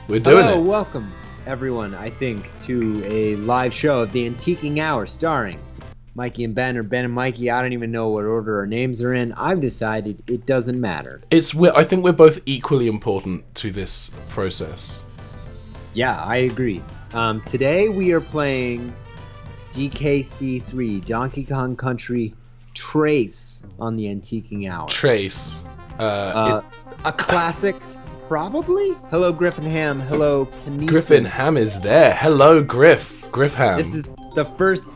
We're doing Hello, it. welcome everyone, I think, to a live show of the Antiquing Hour starring Mikey and Ben, or Ben and Mikey. I don't even know what order our names are in. I've decided it doesn't matter. I think we're both equally important to this process. Yeah, I agree. Today we are playing DKC3, Donkey Kong Country Trace on the Antiquing Hour. Trace. A classic, probably? Hello, Griffin Ham. Hello, Kinesis. Griffin Ham is there. Hello, Griff Ham. This is the first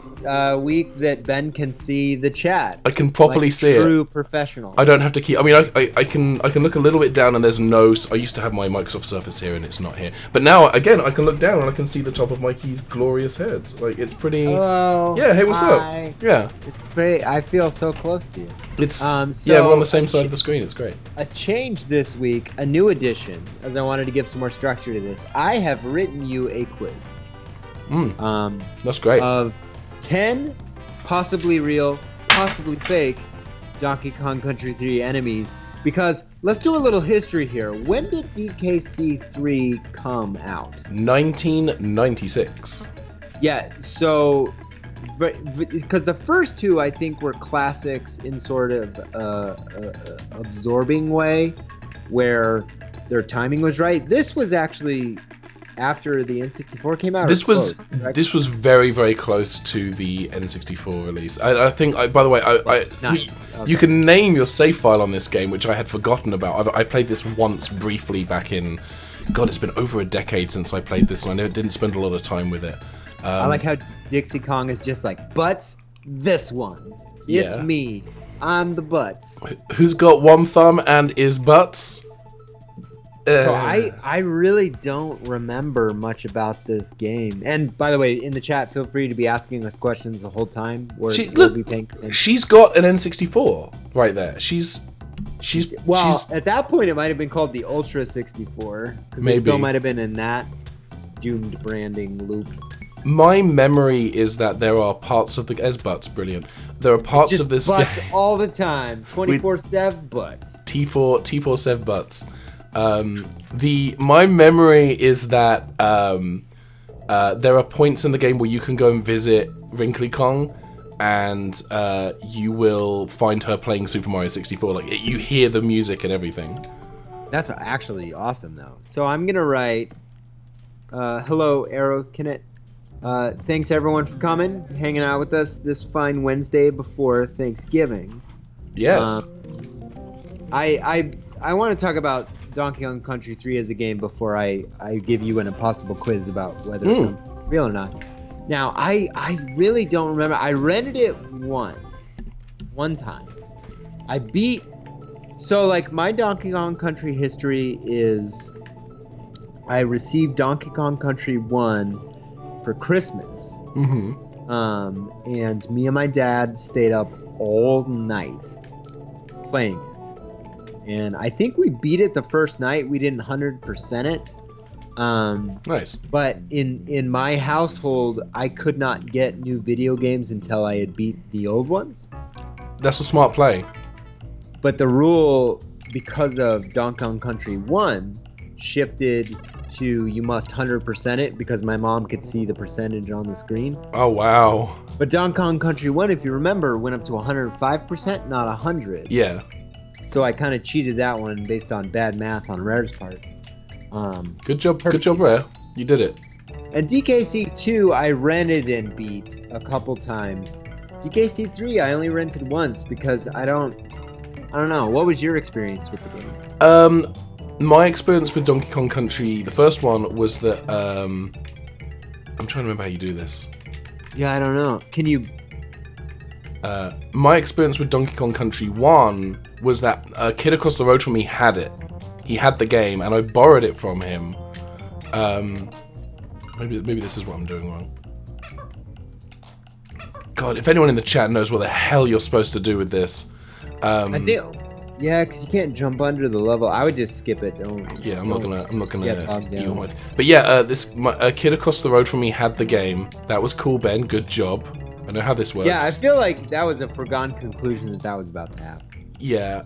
week that Ben can see the chat. I can properly see it. True professional. I don't have to keep. I mean, I can look a little bit down, and there's no. I used to have my Microsoft Surface here, and it's not here. But now, again, I can look down and I can see the top of Mikey's glorious head. Like, it's pretty. Hello. Yeah. Hey, what's Hi. up? Yeah. It's great. I feel so close to you. It's. So yeah, we're on the same side of the screen. It's great. A change this week, a new addition. As I wanted to give some more structure to this, I have written you a quiz. That's great. Of 10 possibly real, possibly fake Donkey Kong Country 3 enemies, because let's do a little history here. When did DKC3 come out? 1996. Yeah, so because the first two I think were classics in sort of absorbing way, where their timing was right. This was actually after the N64 came out. This was very, very close to the N64 release. I think. By the way, nice. You can name your save file on this game, which I had forgotten about. I played this once briefly back in. God, it's been over a decade since I played this, and I didn't spend a lot of time with it. I like how Dixie Kong is just like, butts, this one. It's me. I'm the butts. Who's got one thumb and is butts? So I really don't remember much about this game. And by the way, in the chat, feel free to be asking us questions the whole time. We'll be paying attention. She's got an N64 right there. Well, at that point, it might have been called the Ultra 64. Because they still might have been in that doomed branding loop. My memory is that there are parts of the butts, brilliant. There are parts of this butts game all the time, 24/7 butts. T4 Sev butts. My memory is that there are points in the game where you can go and visit Wrinkly Kong, and you will find her playing Super Mario 64. Like, you hear the music and everything. That's actually awesome, though. So I'm gonna write, hello, Arrow Kinet. Thanks everyone for coming, hanging out with us this fine Wednesday before Thanksgiving. Yes. I want to talk about Donkey Kong Country 3 as a game before I give you an impossible quiz about whether it's real or not. Now, I really don't remember. I rented it one time. So like my Donkey Kong Country history is I received Donkey Kong Country 1 for Christmas. And me and my dad stayed up all night playing it. And I think we beat it the first night. We didn't 100% it. Nice. But in my household, I could not get new video games until I had beat the old ones. That's a smart play. But the rule, because of Donkey Kong Country 1, shifted to you must 100% it because my mom could see the percentage on the screen. Oh, wow. But Donkey Kong Country 1, if you remember, went up to 105%, not 100. Yeah. So I kind of cheated that one based on bad math on Rare's part. Good job, Rare. You did it. And DKC2 I rented and beat a couple times. DKC3 I only rented once because I don't know. What was your experience with the game? My experience with Donkey Kong Country, the first one, was that I'm trying to remember how you do this. Yeah, I don't know. Can you? My experience with Donkey Kong Country 1 was that a kid across the road from me had it. He had the game, and I borrowed it from him. Maybe this is what I'm doing wrong. God, if anyone in the chat knows what the hell you're supposed to do with this. I do. Yeah, because you can't jump under the level. I would just skip it. Yeah, I'm not gonna get bogged down. But yeah, a kid across the road from me had the game. That was cool, Ben. Good job. I know how this works. Yeah, I feel like that was a foregone conclusion that was about to happen. Yeah.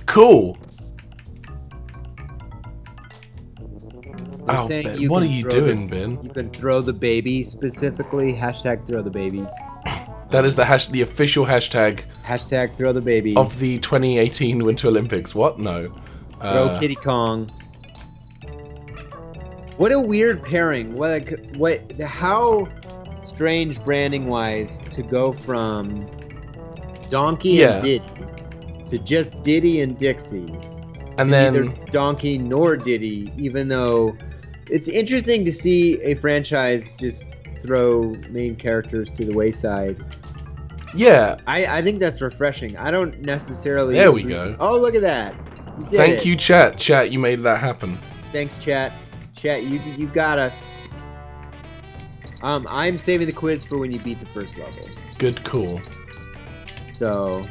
Cool. We're Oh, saying Ben, what are can you throw doing, Ben? You can throw the baby specifically. Hashtag throw the baby. That is the official hashtag Hashtag throw the baby. of the 2018 Winter Olympics. What? No. Throw Kitty Kong. What a weird pairing. How strange branding wise to go from Donkey and Diddy to just Diddy and Dixie. And to then neither Donkey nor Diddy, even though it's interesting to see a franchise just throw main characters to the wayside. Yeah. I think that's refreshing. I don't necessarily There we go. Oh, look at that. Thank you, chat. Chat, you made that happen. Thanks, chat. Chat, you got us. I'm saving the quiz for when you beat the first level. Good call. So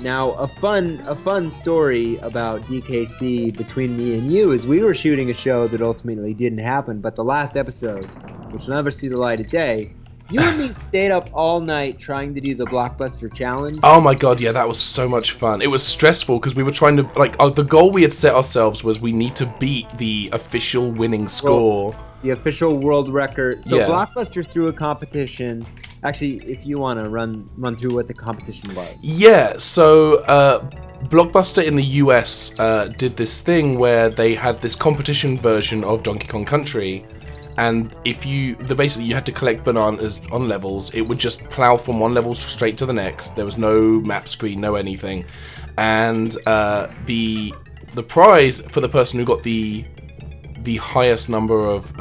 now a fun story about DKC between me and you is we were shooting a show that ultimately didn't happen, but the last episode, which will never see the light of day, you and me stayed up all night trying to do the Blockbuster challenge. Oh my god, yeah, that was so much fun. It was stressful because we were trying to, like, the goal we had set ourselves was we need to beat the official winning score. The official world record. So Yeah. Blockbuster threw a competition. Actually, if you want to run through what the competition was. Yeah, so Blockbuster in the US did this thing where they had this competition version of Donkey Kong Country, and basically you had to collect bananas on levels. It would just plow from one level straight to the next. There was no map screen, no anything, and the prize for the person who got the highest number of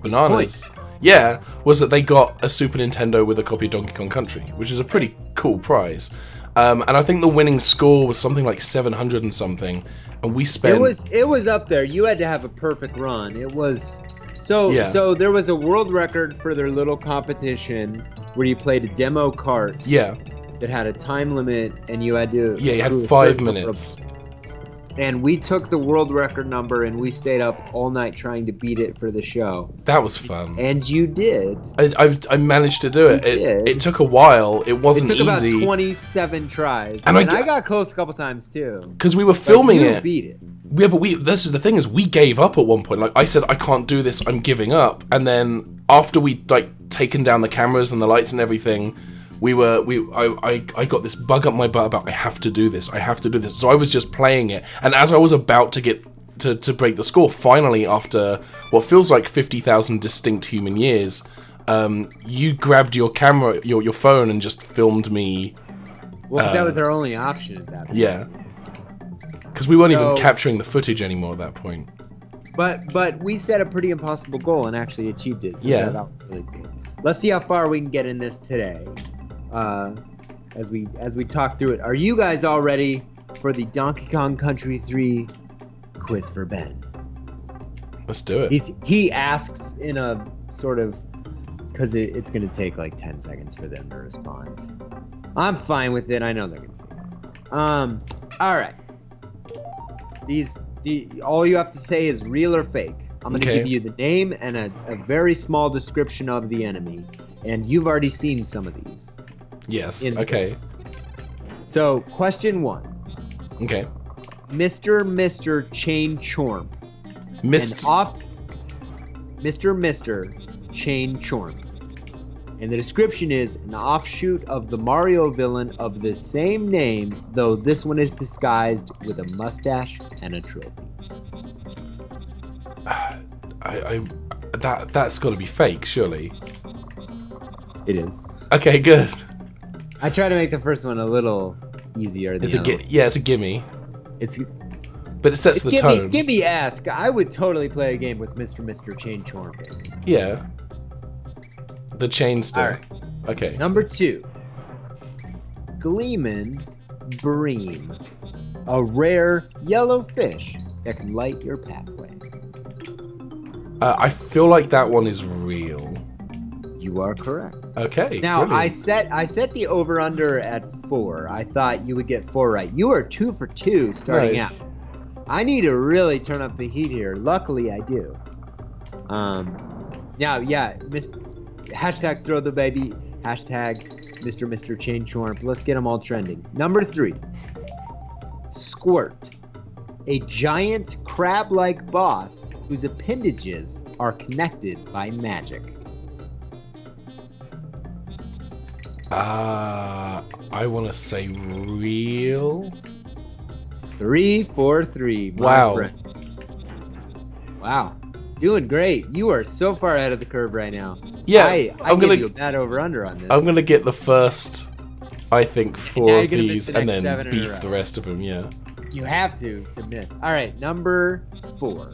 bananas. Yeah, was that they got a Super Nintendo with a copy of Donkey Kong Country, which is a pretty cool prize. And I think the winning score was something like 700 and something, and we spent. It was up there. You had to have a perfect run. It was so there was a world record for their little competition where you played a demo kart. Yeah. That had a time limit, and you had to. Yeah, you had 5 minutes. And we took the world record number and we stayed up all night trying to beat it for the show. That was fun. And you did. I managed to do it. It took a while. It wasn't easy. It took about 27 tries. And I got close a couple times too. Because we were filming you it. Beat it. Yeah, but this is the thing, is we gave up at one point. Like, I said, I can't do this, I'm giving up. And then after we'd like taken down the cameras and the lights and everything, I got this bug up my butt about I have to do this. So I was just playing it, and as I was about to get to break the score, finally, after what feels like 50,000 distinct human years, you grabbed your camera, your phone, and just filmed me. Well, that was our only option at that point. Yeah, because we weren't even capturing the footage anymore at that point. But we set a pretty impossible goal and actually achieved it. Yeah. That was really cool. Let's see how far we can get in this today. As we talk through it. Are you guys all ready for the Donkey Kong Country 3 quiz for Ben? Let's do it. He asks in a sort of, because it's going to take like 10 seconds for them to respond. I'm fine with it. I know they're going to say that. All right. All you have to say is real or fake. I'm going to give you the name and a very small description of the enemy. And you've already seen some of these. Yes. Okay. So, question 1. Okay. Mr. Chain Chorp. Mr. Chain Chorp. And the description is an offshoot of the Mario villain of the same name, though this one is disguised with a mustache and a trophy. That's got to be fake, surely. It is. Okay, good. I try to make the first one a little easier than the other one. Yeah, it's a gimme. But it sets the tone. Gimme-esque. I would totally play a game with Mr. Chain Chorp. Yeah. The chain still. Right. Okay. Number 2. Gleeman Bream. A rare yellow fish that can light your pathway. I feel like that one is real. You are correct. Okay. Now, brilliant. I set the over-under at 4. I thought you would get 4 right. You are 2 for 2 starting out. I need to really turn up the heat here. Luckily, I do. Now, yeah, hashtag throw the baby. Hashtag Mr. Chain Chorp. Let's get them all trending. Number 3. Squirt. A giant crab-like boss whose appendages are connected by magic. I want to say real. 3 for 3. Wow. Friend. Wow. Doing great. You are so far ahead of the curve right now. Yeah, I give you a bad over-under on this. I'm going to get the first, I think, 4 of these and then beef the rest of them, yeah. You have to miss. All right, number 4.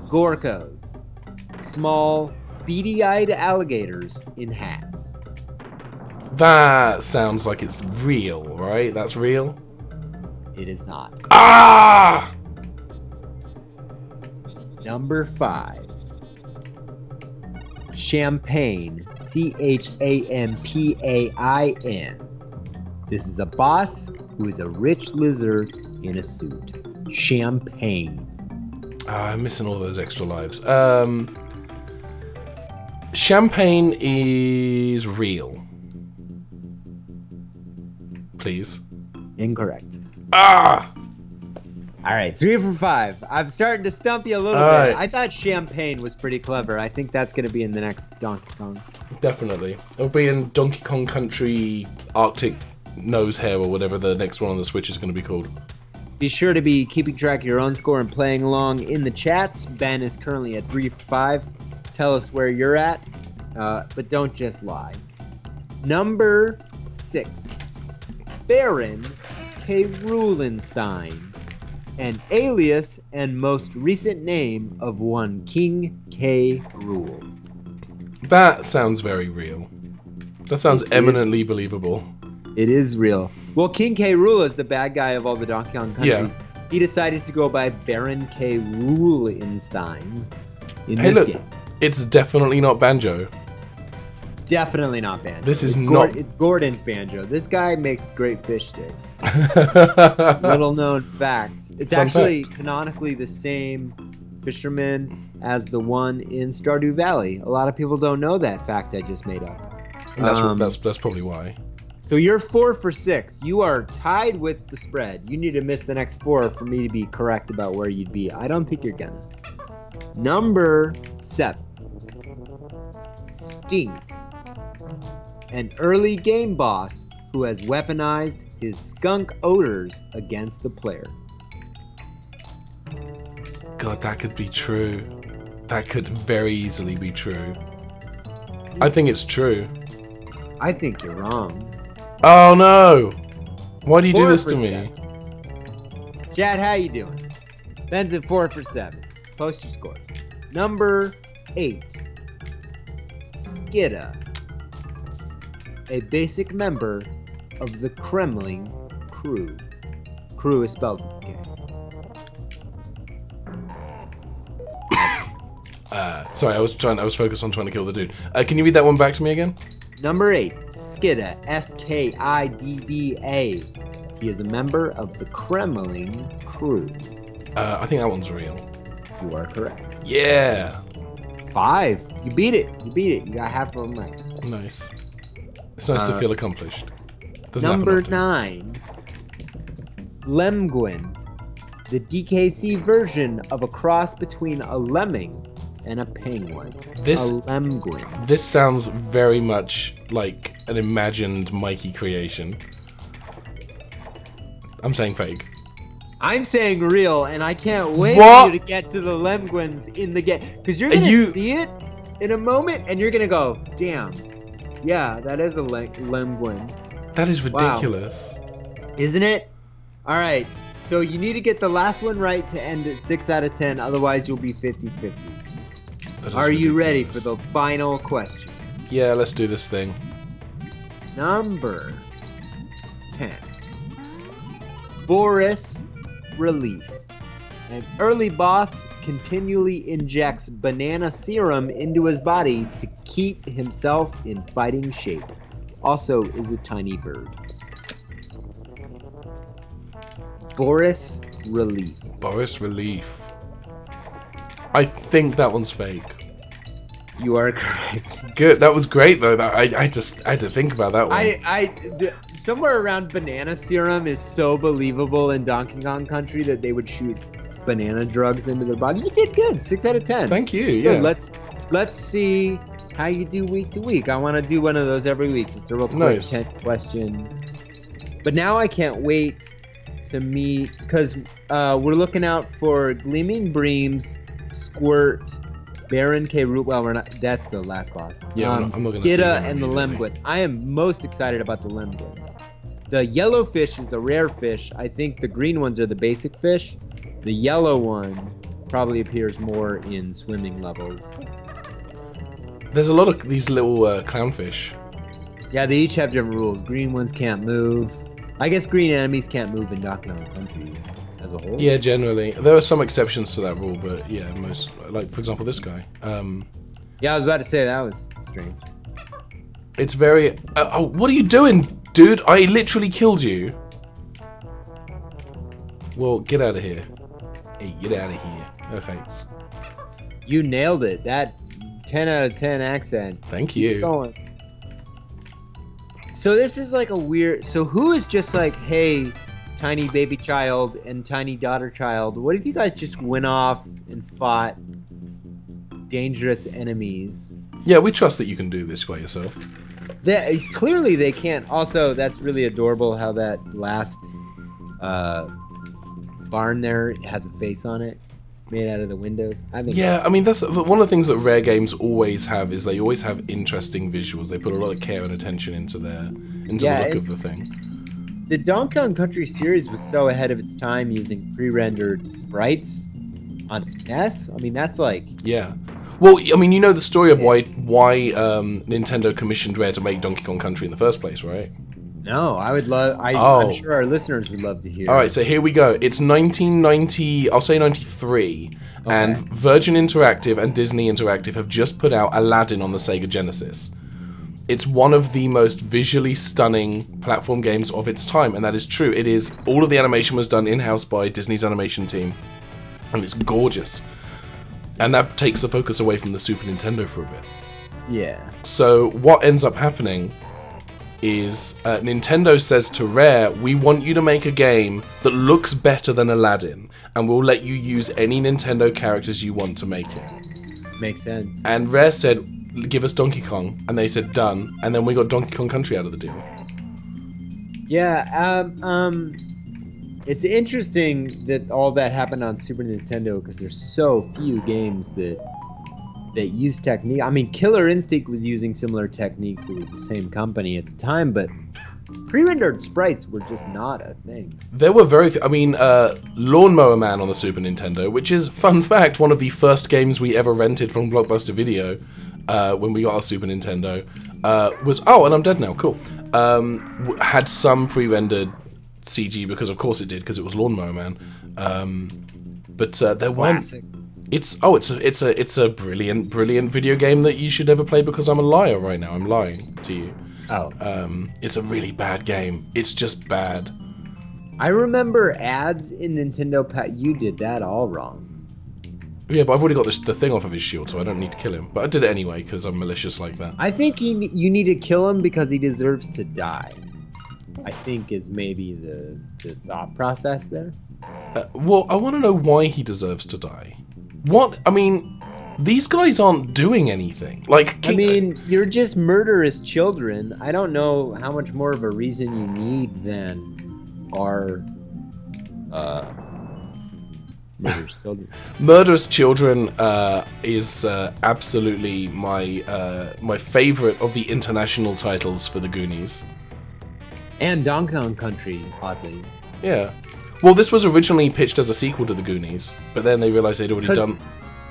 Gorkos. Small, beady-eyed alligators in hats. That sounds like it's real, right? That's real? It is not. Ah! Number 5. Champagne. Champain. This is a boss who is a rich lizard in a suit. Champagne. I'm missing all those extra lives. Champagne is real. Please. Incorrect. Ah! All right, 3 for 5. I'm starting to stump you a little bit. Right. I thought Champagne was pretty clever. I think that's going to be in the next Donkey Kong. Definitely. It'll be in Donkey Kong Country Arctic Nose Hair or whatever the next one on the Switch is going to be called. Be sure to be keeping track of your own score and playing along in the chats. Ben is currently at 3 for 5. Tell us where you're at, but don't just lie. Number 6. Baron K. Rulenstein. An alias and most recent name of one King K. Rool. That sounds very real. That sounds eminently believable. It is real. Well, King K. Rool is the bad guy of all the Donkey Kong countries. Yeah. He decided to go by Baron K. Rulenstein in Hey, this look, game. it's definitely not Banjo. Definitely not Banjo. This is It's Gordon's Banjo. This guy makes great fish sticks. Little known facts. It's Fun actually fact. canonically the same fisherman as the one in Stardew Valley. A lot of people don't know that fact I just made up. And that's probably why. So you're 4 for 6. You are tied with the spread. You need to miss the next 4 for me to be correct about where you'd be. I don't think you're gonna. Number 7. Stink. An early game boss who has weaponized his skunk odors against the player. God, that could be true. That could very easily be true. I think it's true. I think you're wrong. Oh no! Why do you do 4 this for to me? 7. Chad, how you doing? Ben's at 4 for 7. Post your scores. Number 8. Skidda. A basic member of the Kremlin crew. Crew is spelled with a K. Sorry, I was focused on trying to kill the dude. Can you read that one back to me again? Number 8, Skidda, Skidda. He is a member of the Kremlin crew. I think that one's real. You are correct. Yeah! 5. You beat it. You got half of them right. Nice. It's nice to feel accomplished. Doesn't Number happen often. 9, Lemguin. The DKC version of a cross between a lemming and a penguin. A Lemguin. This sounds very much like an imagined Mikey creation. I'm saying fake. I'm saying real, and I can't wait What? for you to get to the Lemguins in the game. Because you're going to see it in a moment, and you're going to go, damn, yeah, that is a Lemguin. That is ridiculous. Wow. Isn't it? All right, so you need to get the last one right to end at 6 out of 10, otherwise you'll be 50-50. Are you ready for the final question? Yeah, let's do this thing. Number 10. Boris Relief. An early boss continually injects banana serum into his body to keep himself in fighting shape. Also is a tiny bird. Boris Relief. Boris Relief. I think that one's fake. You are correct. Good. That was great though. That I had to think about that one. Somewhere around banana serum is so believable in Donkey Kong Country that they would shoot banana drugs into their body. You did good. 6 out of 10. Thank you. Yeah. Yeah. Let's see how you do week to week. I want to do one of those every week. Just a real quick Nice. 10 question. But now I can't wait to meet, because we're looking out for Gleaming Breams, Squirt, Baron K. Root. Well, we're not. That's the last boss. Yeah, I'm not gonna see Skidda them and the immediately. Lemgwits. I am most excited about the Lemgwits. The yellow fish is a rare fish. I think the green ones are the basic fish. The yellow one probably appears more in swimming levels. There's a lot of these little clownfish. Yeah, they each have different rules. Green ones can't move. I guess green enemies can't move in Donkey Kong Country as a whole. Yeah, generally. There are some exceptions to that rule, but yeah, most, like, for example, this guy. Yeah, I was about to say that was strange. It's very... oh, what are you doing, dude? I literally killed you. Well, get out of here. Hey, get out of here. Okay. You nailed it. That 10 out of 10 accent. Thank Keep you. going. So this is like a weird... So who is just like, hey, tiny baby child and tiny daughter child, what if you guys just went off and fought dangerous enemies? Yeah, we trust that you can do this by yourself. Clearly they can't. Also, that's really adorable how that last barn there has a face on it, made out of the windows. I think. Yeah, I mean, that's one of the things that rare games always have, is they always have interesting visuals. They put a lot of care and attention into the look of the thing. The Donkey Kong Country series was so ahead of its time using pre-rendered sprites on SNES. I mean, that's like... Yeah. Well, I mean, you know the story of why Nintendo commissioned Rare to make Donkey Kong Country in the first place, right? No, I would love... I'm sure our listeners would love to hear. All right, so here we go. It's 1990... I'll say 93. Okay. And Virgin Interactive and Disney Interactive have just put out Aladdin on the Sega Genesis. It's one of the most visually stunning platform games of its time, and that is true. It is... All of the animation was done in-house by Disney's animation team, and it's gorgeous. And that takes the focus away from the Super Nintendo for a bit. Yeah. So what ends up happening is Nintendo says to Rare, we want you to make a game that looks better than Aladdin, and we'll let you use any Nintendo characters you want to make it. Makes sense. And Rare said, give us Donkey Kong, and they said done, and then we got Donkey Kong Country out of the deal. Yeah, it's interesting that all that happened on Super Nintendo because there's so few games that use technique. I mean, Killer Instinct was using similar techniques. It was the same company at the time, but pre-rendered sprites were just not a thing. There were very few. I mean, Lawnmower Man on the Super Nintendo, which is, fun fact, one of the first games we ever rented from Blockbuster Video when we got our Super Nintendo, was... Oh, and I'm dead now. Cool. Had some pre-rendered CG because of course it did, because it was Lawnmower Man. But there weren't. It's a brilliant video game that you should never play because I'm a liar right now. I'm lying to you. Oh. It's a really bad game. It's just bad. I remember ads in Nintendo You did that all wrong. Yeah, but I've already got the thing off of his shield, so I don't need to kill him. But I did it anyway because I'm malicious like that. I think you need to kill him because he deserves to die. I think is maybe the thought process there. Well, I want to know why he deserves to die. What? I mean, these guys aren't doing anything. Like, I mean, you're just murderous children. I don't know how much more of a reason you need than our murderous children. Murderous Children is absolutely my favorite of the international titles for the Goonies. And Donkey Kong Country, oddly. Yeah. Well, this was originally pitched as a sequel to the Goonies, but then they realized they'd already done...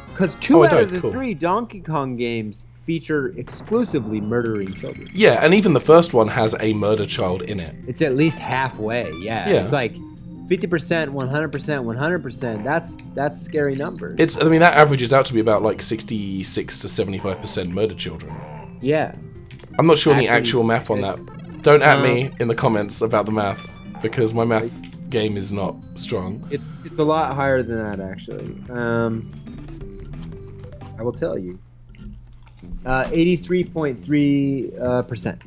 Because two out of the 3 Donkey Kong games feature exclusively murdering children. Yeah, and even the first one has a murder child in it. It's at least halfway, yeah. It's like 50%, 100%, 100%. That's scary numbers. I mean, that averages out to be about like 66 to 75% murder children. Yeah. I'm not sure the actual math on that. Don't at me in the comments about the math, because my math game is not strong. It's a lot higher than that, actually. I will tell you. 83.3%.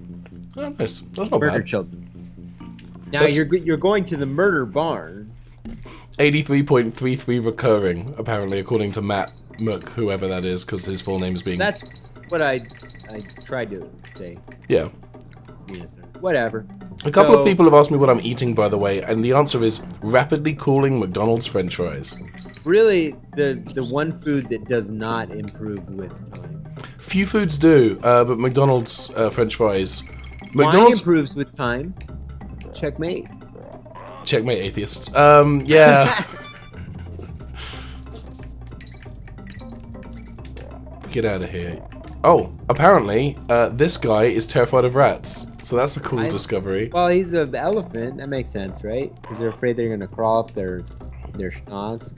Oh, nice. That's not Murder bad. children. Now you're going to the murder barn. 83.33 recurring, apparently, according to Matt Mook, whoever that is, because his full name is being... That's what I tried to say. Yeah. Whatever. A couple of people have asked me what I'm eating, by the way, and the answer is rapidly cooling McDonald's French fries. Really, the one food that does not improve with time. Few foods do, but McDonald's French fries... Wine improves with time. Checkmate. Checkmate, atheists. Yeah. Get out of here. Oh, apparently, this guy is terrified of rats. So that's a cool discovery. Well, he's an elephant. That makes sense, right? Because they're afraid they're going to crawl up their schnoz.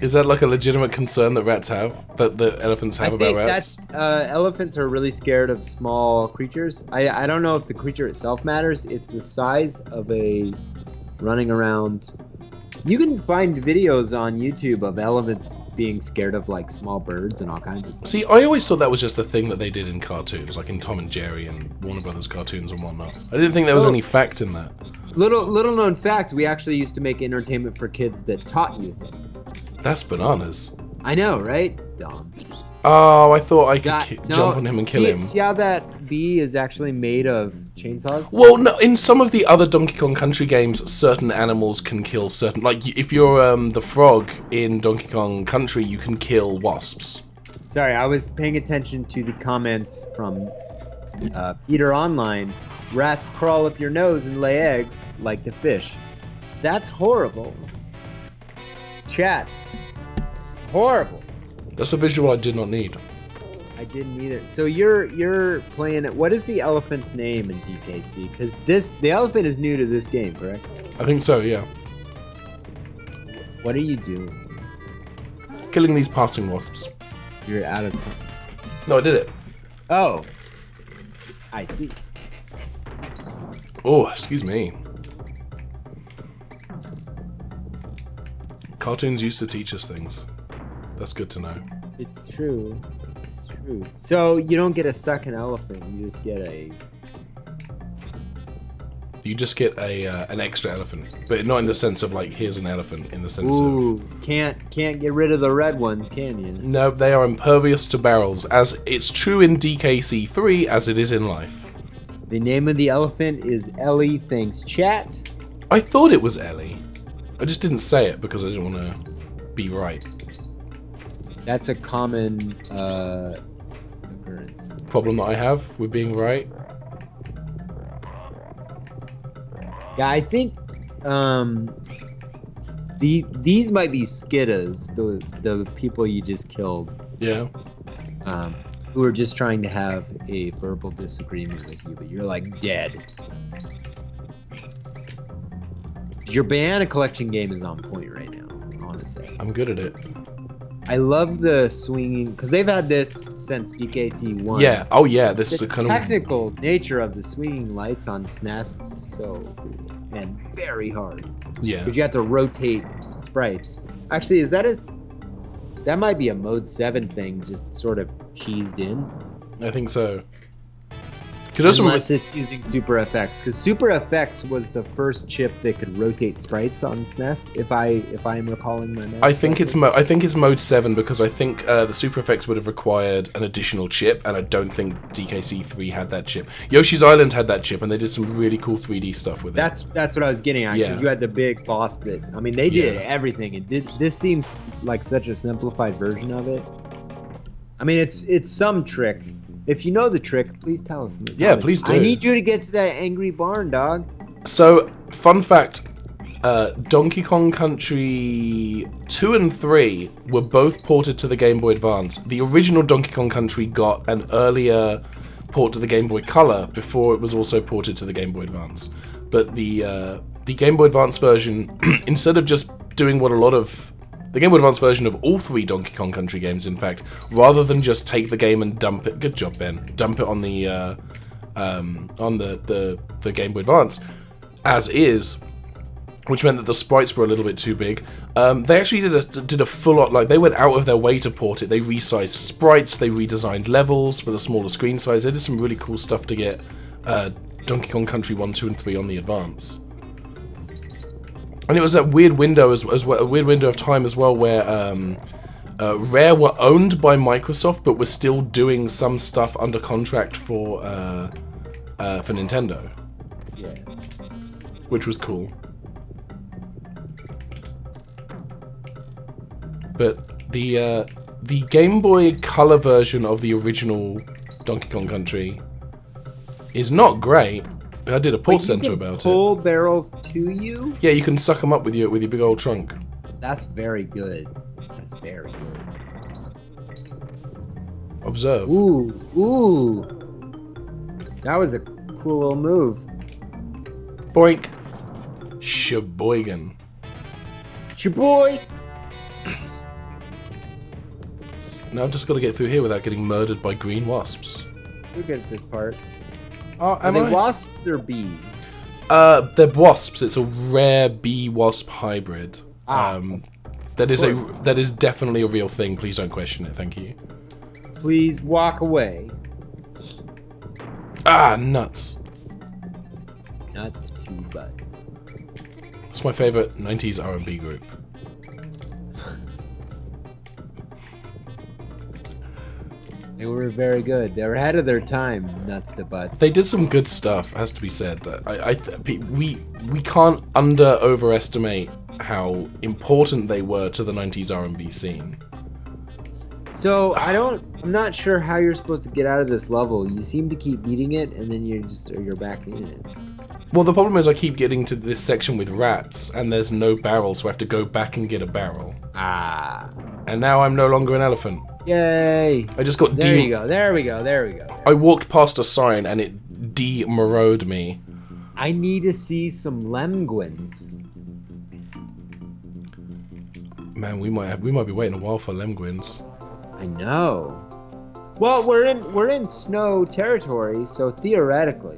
Is that like a legitimate concern that rats have? That the elephants have about rats? Elephants are really scared of small creatures. I don't know if the creature itself matters. It's the size of a running around. You can find videos on YouTube of elephants being scared of like small birds and all kinds of stuff. See, I always thought that was just a thing that they did in cartoons, like in Tom and Jerry and Warner Brothers cartoons and whatnot. I didn't think there was any fact in that. Little known fact, we actually used to make entertainment for kids that taught you things. That's bananas. I know, right? Dumb. Oh, I thought I could jump on him and kill him. See how that bee is actually made of chainsaws? Well, no, in some of the other Donkey Kong Country games, certain animals can kill certain... Like, if you're the frog in Donkey Kong Country, you can kill wasps. Sorry, I was paying attention to the comments from Peter Online. Rats crawl up your nose and lay eggs like the fish. That's horrible. Chat. Horrible. That's a visual I did not need. I didn't either. So you're playing it. What is the elephant's name in DKC? Because the elephant is new to this game, correct? I think so, yeah. What are you doing? Killing these passing wasps. You're out of time. No, I did it. Oh. I see. Oh, excuse me. Cartoons used to teach us things. That's good to know. It's true. It's true. So you don't get a second elephant. You just get a... You just get an extra elephant, but not in the sense of like here's an elephant. In the sense of can't get rid of the red ones, can you? No, they are impervious to barrels, as it's true in DKC 3 as it is in life. The name of the elephant is Ellie. Thanks, chat. I thought it was Ellie. I just didn't say it because I didn't want to be right. That's a common occurrence. Problem that I have with being right. Yeah, I think these might be skiddas, the people you just killed. Yeah. Who are just trying to have a verbal disagreement with you, but you're like dead. Your banana collection game is on point right now, honestly. I'm good at it. I love the swinging, because they've had this since DKC 1. Yeah, oh yeah, this is the kind of... technical nature of the swinging lights on SNES is so cool and very hard. Yeah. Because you have to rotate sprites. Actually, that might be a Mode 7 thing, just sort of cheesed in. I think so. Unless it's using Super FX, because Super FX was the first chip that could rotate sprites on SNES. If I'm recalling my math. I think it's Mode 7 because I think the Super FX would have required an additional chip, and I don't think DKC 3 had that chip. Yoshi's Island had that chip, and they did some really cool 3D stuff with it. That's what I was getting at. Because you had the big boss that they did everything. And this seems like such a simplified version of it. I mean, it's some trick. If you know the trick, please tell us. Yeah, please do. I need you to get to that angry barn, dog. So, fun fact, Donkey Kong Country 2 and 3 were both ported to the Game Boy Advance. The original Donkey Kong Country got an earlier port to the Game Boy Color before it was also ported to the Game Boy Advance. But the Game Boy Advance version, instead of just doing what a lot of... The Game Boy Advance version of all 3 Donkey Kong Country games, in fact, rather than just take the game and dump it... Good job, Ben. Dump it on the Game Boy Advance, as is, which meant that the sprites were a little bit too big. They actually did a full-on, like, they went out of their way to port it. They resized sprites, they redesigned levels for the smaller screen size. They did some really cool stuff to get Donkey Kong Country 1, 2, and 3 on the Advance. And it was that weird window as well, a weird window of time as well, where Rare were owned by Microsoft, but were still doing some stuff under contract for Nintendo. Yeah. Which was cool. But the Game Boy Color version of the original Donkey Kong Country is not great. I did a port center about it. Pull barrels to you? Yeah, you can suck them up with your big old trunk. That's very good. That's very good. Observe. Ooh. That was a cool little move. Boink. Sheboygan. Shaboy! Now I've just got to get through here without getting murdered by green wasps. We're good at this part. Oh, Are they wasps or bees? They're wasps. It's a rare bee-wasp hybrid. That is definitely a real thing. Please don't question it. Thank you. Please walk away. Ah, nuts. Nuts to butts. It's my favorite 90s R&B group. They were very good. They were ahead of their time, nuts to butts. They did some good stuff, has to be said. We can't overestimate how important they were to the 90s R&B scene. So I'm not sure how you're supposed to get out of this level. You seem to keep beating it, and then you're back in it. Well, the problem is I keep getting to this section with rats, and there's no barrel, so I have to go back and get a barrel. Ah. And now I'm no longer an elephant. Yay! I just got There you go. There we go. There we go. I walked past a sign and it de-morrowed me. I need to see some lemguins. Man, we might be waiting a while for lemguins. I know. Well, we're in snow territory, so theoretically.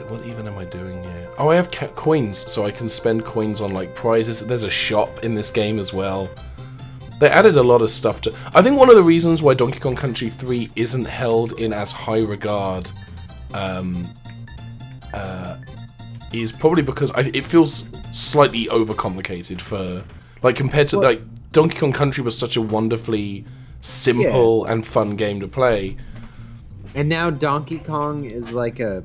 What even am I doing here? Oh, I have coins, so I can spend coins on like prizes. There's a shop in this game as well. They added a lot of stuff to... I think one of the reasons why Donkey Kong Country 3 isn't held in as high regard is probably because it feels slightly overcomplicated for... Like, compared to... like Donkey Kong Country was such a wonderfully simple and fun game to play. And now Donkey Kong is like a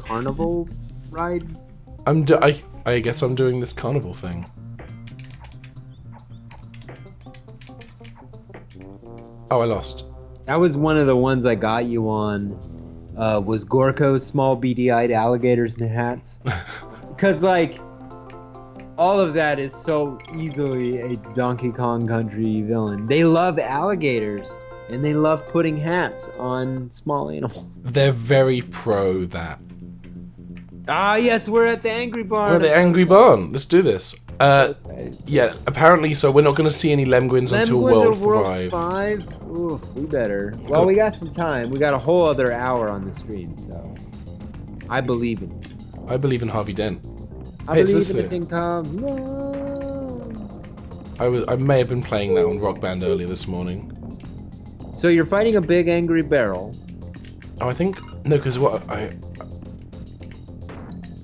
carnival ride? I guess I'm doing this carnival thing. Oh, I lost. That was one of the ones I got you on. Was Gorko's small beady-eyed alligators and hats? Because like, all of that is so easily a Donkey Kong Country villain. They love alligators, and they love putting hats on small animals. They're very pro that. Ah, yes, we're at the Angry Barn. We're at the Angry Barn. Let's do this. Yeah, apparently, so we're not going to see any lemguins until World 5. Oof, we better. Well, we got some time. We got a whole other hour on the stream, so I believe in it. I believe in Harvey Dent. I believe anything comes. I may have been playing that on Rock Band earlier this morning. So you're fighting a big angry barrel. Oh, I think no, because what I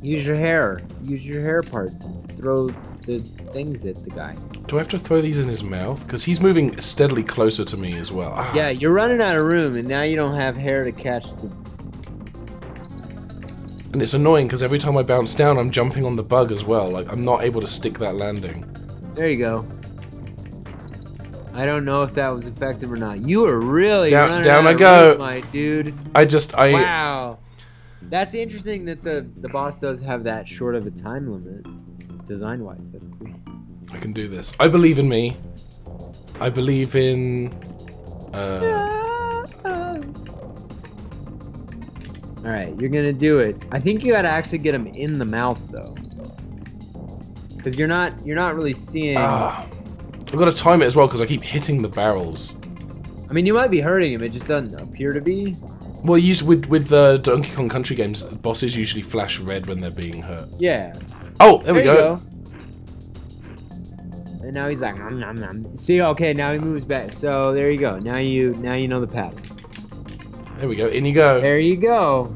use your hair. Use your hair parts. Throw the things at the guy. Do I have to throw these in his mouth? Because he's moving steadily closer to me as well. Ah. Yeah, you're running out of room, and now you don't have hair to catch the... And it's annoying, because every time I bounce down, I'm jumping on the bug as well. Like, I'm not able to stick that landing. There you go. I don't know if that was effective or not. You were really running down out I of go, room, my dude. Wow. That's interesting that the boss does have that short of a time limit. Design-wise, that's cool. I can do this. I believe in me. I believe in... Alright, you're gonna do it. I think you gotta actually get him in the mouth, though. Because you're not really seeing... I've got to time it as well, because I keep hitting the barrels. I mean, you might be hurting him, it just doesn't appear to be. Well, usually with the Donkey Kong Country games, bosses usually flash red when they're being hurt. Yeah. Oh, there we go. And now he's like, nom, nom, nom. See, okay, now he moves back. So there you go. Now you know the pattern. There we go. In you go. There you go.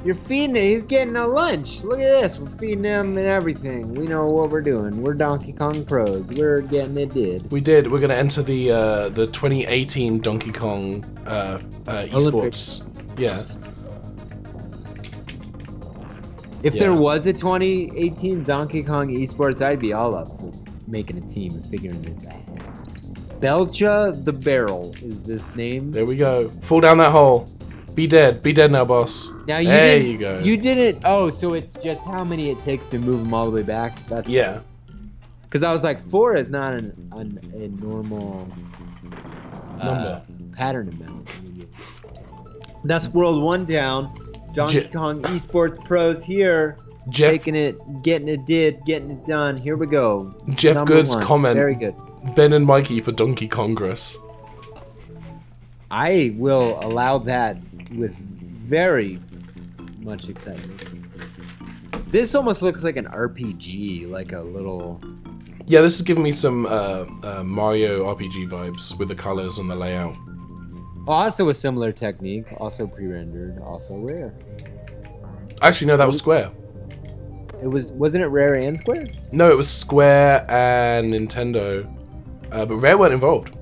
You're feeding it. He's getting a lunch. Look at this. We're feeding him and everything. We know what we're doing. We're Donkey Kong pros. We're getting it did. We did. We're gonna enter the 2018 Donkey Kong esports. Yeah. If there was a 2018 Donkey Kong esports, I'd be all up for making a team and figuring this out. Belcha the Barrel is this name. There we go. Fall down that hole. Be dead. Be dead now, boss. Now there you go. You didn't. Oh, so it's just how many it takes to move them all the way back. That's yeah. Because I was like, 4 is not a normal number pattern amount. That's World 1 down. Donkey Kong esports pros here. Jeff, taking it, getting it done. Here we go. Jeff Good's comment. Very good. Ben and Mikey for Donkey Congress. I will allow that with very much excitement. This almost looks like an RPG, like a little... Yeah, this is giving me some Mario RPG vibes with the colors and the layout. Also a similar technique, also pre-rendered, also rare. Actually, no, that was Square. It wasn't it Rare and Square? No, it was Square and Nintendo, but Rare weren't involved.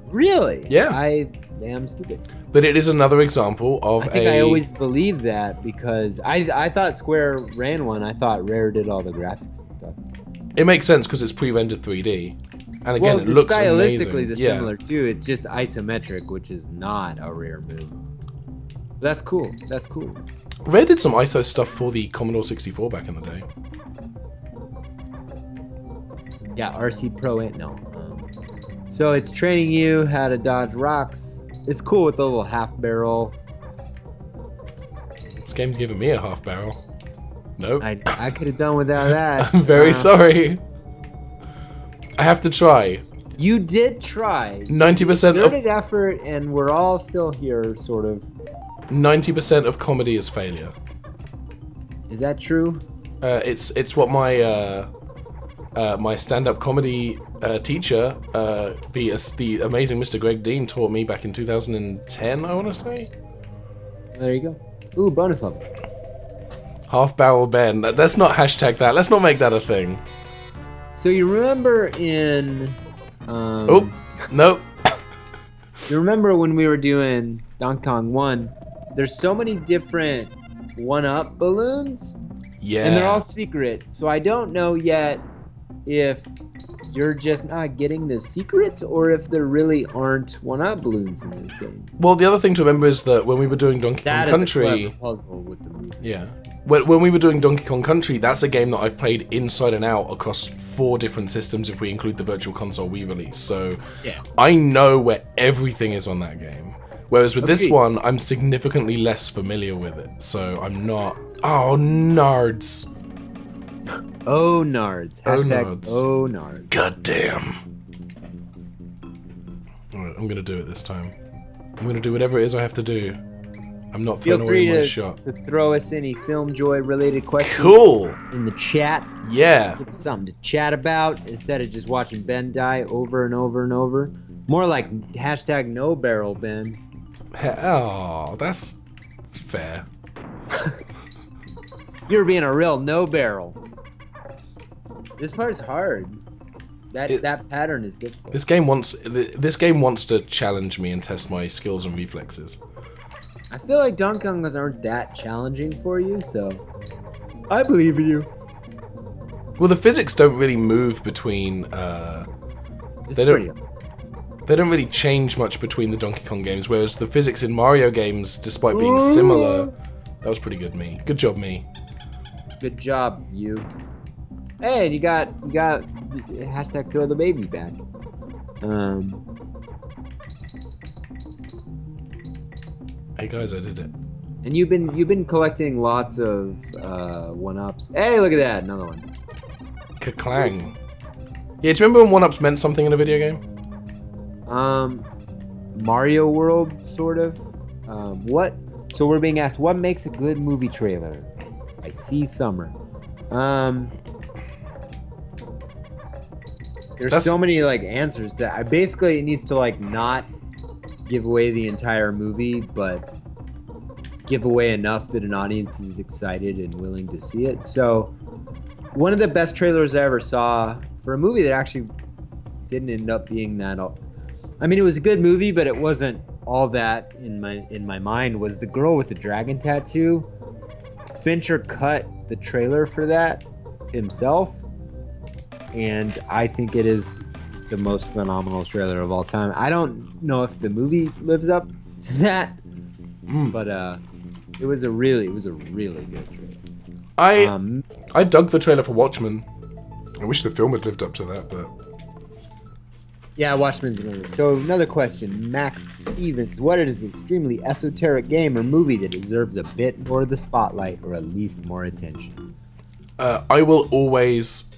Really? Yeah. I am stupid. But it is another example of I think I always believed that because I thought Square ran one. I thought Rare did all the graphics and stuff. It makes sense because it's pre-rendered 3D. And again, it looks stylistically amazing. They're similar too. It's just isometric, which is not a Rare move. That's cool. That's cool. Rare did some ISO stuff for the Commodore 64 back in the day. Yeah, RC Pro ain't no. So it's training you how to dodge rocks. It's cool with the little half barrel. This game's giving me a half barrel. Nope. I could have done without that. I'm very sorry. I have to try. You did try. 90% of effort, and we're all still here, sort of. 90% of comedy is failure. Is that true? It's what my my stand-up comedy teacher, the amazing Mr. Greg Dean, taught me back in 2010. I want to say. There you go. Ooh, bonus level. Half barrel Ben. Let's not hashtag that. Let's not make that a thing. So you remember in... oh, nope. You remember when we were doing Donkey Kong 1, there's so many different 1-up balloons? Yeah. And they're all secret, so I don't know yet if you're just not getting the secrets or if there really aren't 1-up balloons in this game. Well, the other thing to remember is that when we were doing Donkey Kong Country... That is a clever puzzle with the movie. Yeah. When we were doing Donkey Kong Country, that's a game that I've played inside and out across 4 different systems if we include the Virtual Console we released. So yeah. I know where everything is on that game. Whereas with this one, I'm significantly less familiar with it. So I'm not... Oh, nards. Oh, nards. Hashtag nards. oh, nards. God damn. Alright, I'm going to do it this time. I'm going to do whatever it is I have to do. I'm not throwing away my shot. Feel free to throw us any FilmJoy related questions in the chat. Yeah. Give us something to chat about instead of just watching Ben die over and over and over. More like hashtag no barrel Ben. Oh, that's fair. You're being a real no barrel. This part's hard. That pattern is difficult. This game wants to challenge me and test my skills and reflexes. I feel like Donkey Kongs aren't that challenging for you, so I believe in you. Well, the physics don't really move between. They don't really change much between the Donkey Kong games, whereas the physics in Mario games, despite being similar, that was pretty good. Me, good job, me. Good job, you. Hey, you got hashtag throw the baby back. Hey guys, I did it. And you've been collecting lots of 1-ups. Hey, look at that, another one. Ka-clang. Yeah, do you remember when 1-ups meant something in a video game? Mario World, sort of. What? So we're being asked, what makes a good movie trailer? I see Summer. There's so many like answers that I basically it needs to like not give away the entire movie, but give away enough that an audience is excited and willing to see it. So one of the best trailers I ever saw for a movie that actually didn't end up being that. I mean, it was a good movie, but it wasn't all that in my mind. Was The Girl with the Dragon Tattoo. Fincher cut the trailer for that himself, and I think it is the most phenomenal trailer of all time. I don't know if the movie lives up to that, but it was a really good trailer. I dug the trailer for Watchmen. I wish the film had lived up to that, but yeah, Watchmen's another. So another question, Max Stevens: what is an extremely esoteric game or movie that deserves a bit more of the spotlight or at least more attention? I will always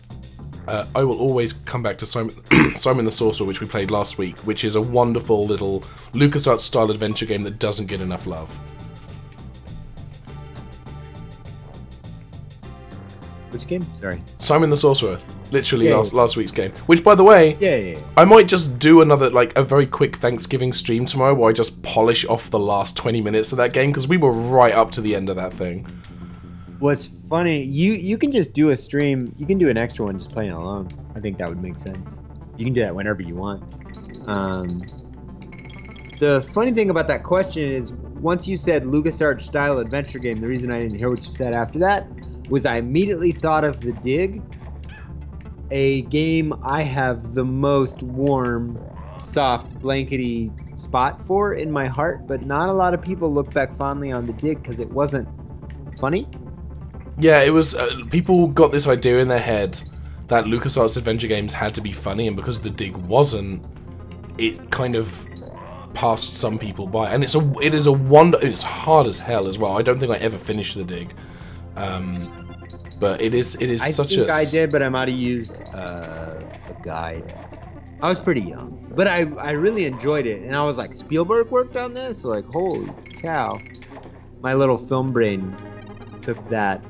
come back to Simon the Sorcerer, which we played last week, which is a wonderful little LucasArts style adventure game that doesn't get enough love. Which game? Sorry. Simon the Sorcerer. Literally last week's game. Which, by the way, yeah. I might just do another, like, a very quick Thanksgiving stream tomorrow where I just polish off the last 20 minutes of that game, because we were right up to the end of that thing. What's funny, you can just do a stream, you can do an extra one just playing alone. I think that would make sense. You can do that whenever you want. The funny thing about that question is, once you said LucasArts style adventure game, the reason I didn't hear what you said after that was I immediately thought of The Dig, a game I have the most warm, soft, blankety spot for in my heart, but not a lot of people look back fondly on The Dig because it wasn't funny. Yeah, it was. People got this idea in their head that LucasArts adventure games had to be funny, and because The Dig wasn't, it kind of passed some people by. And it is a wonder. It's hard as hell as well. I don't think I ever finished The Dig. But it is such a... I think I did, but I might have used a guide. I was pretty young, but I really enjoyed it, and I was like, Spielberg worked on this? Like, holy cow. My little film brain took that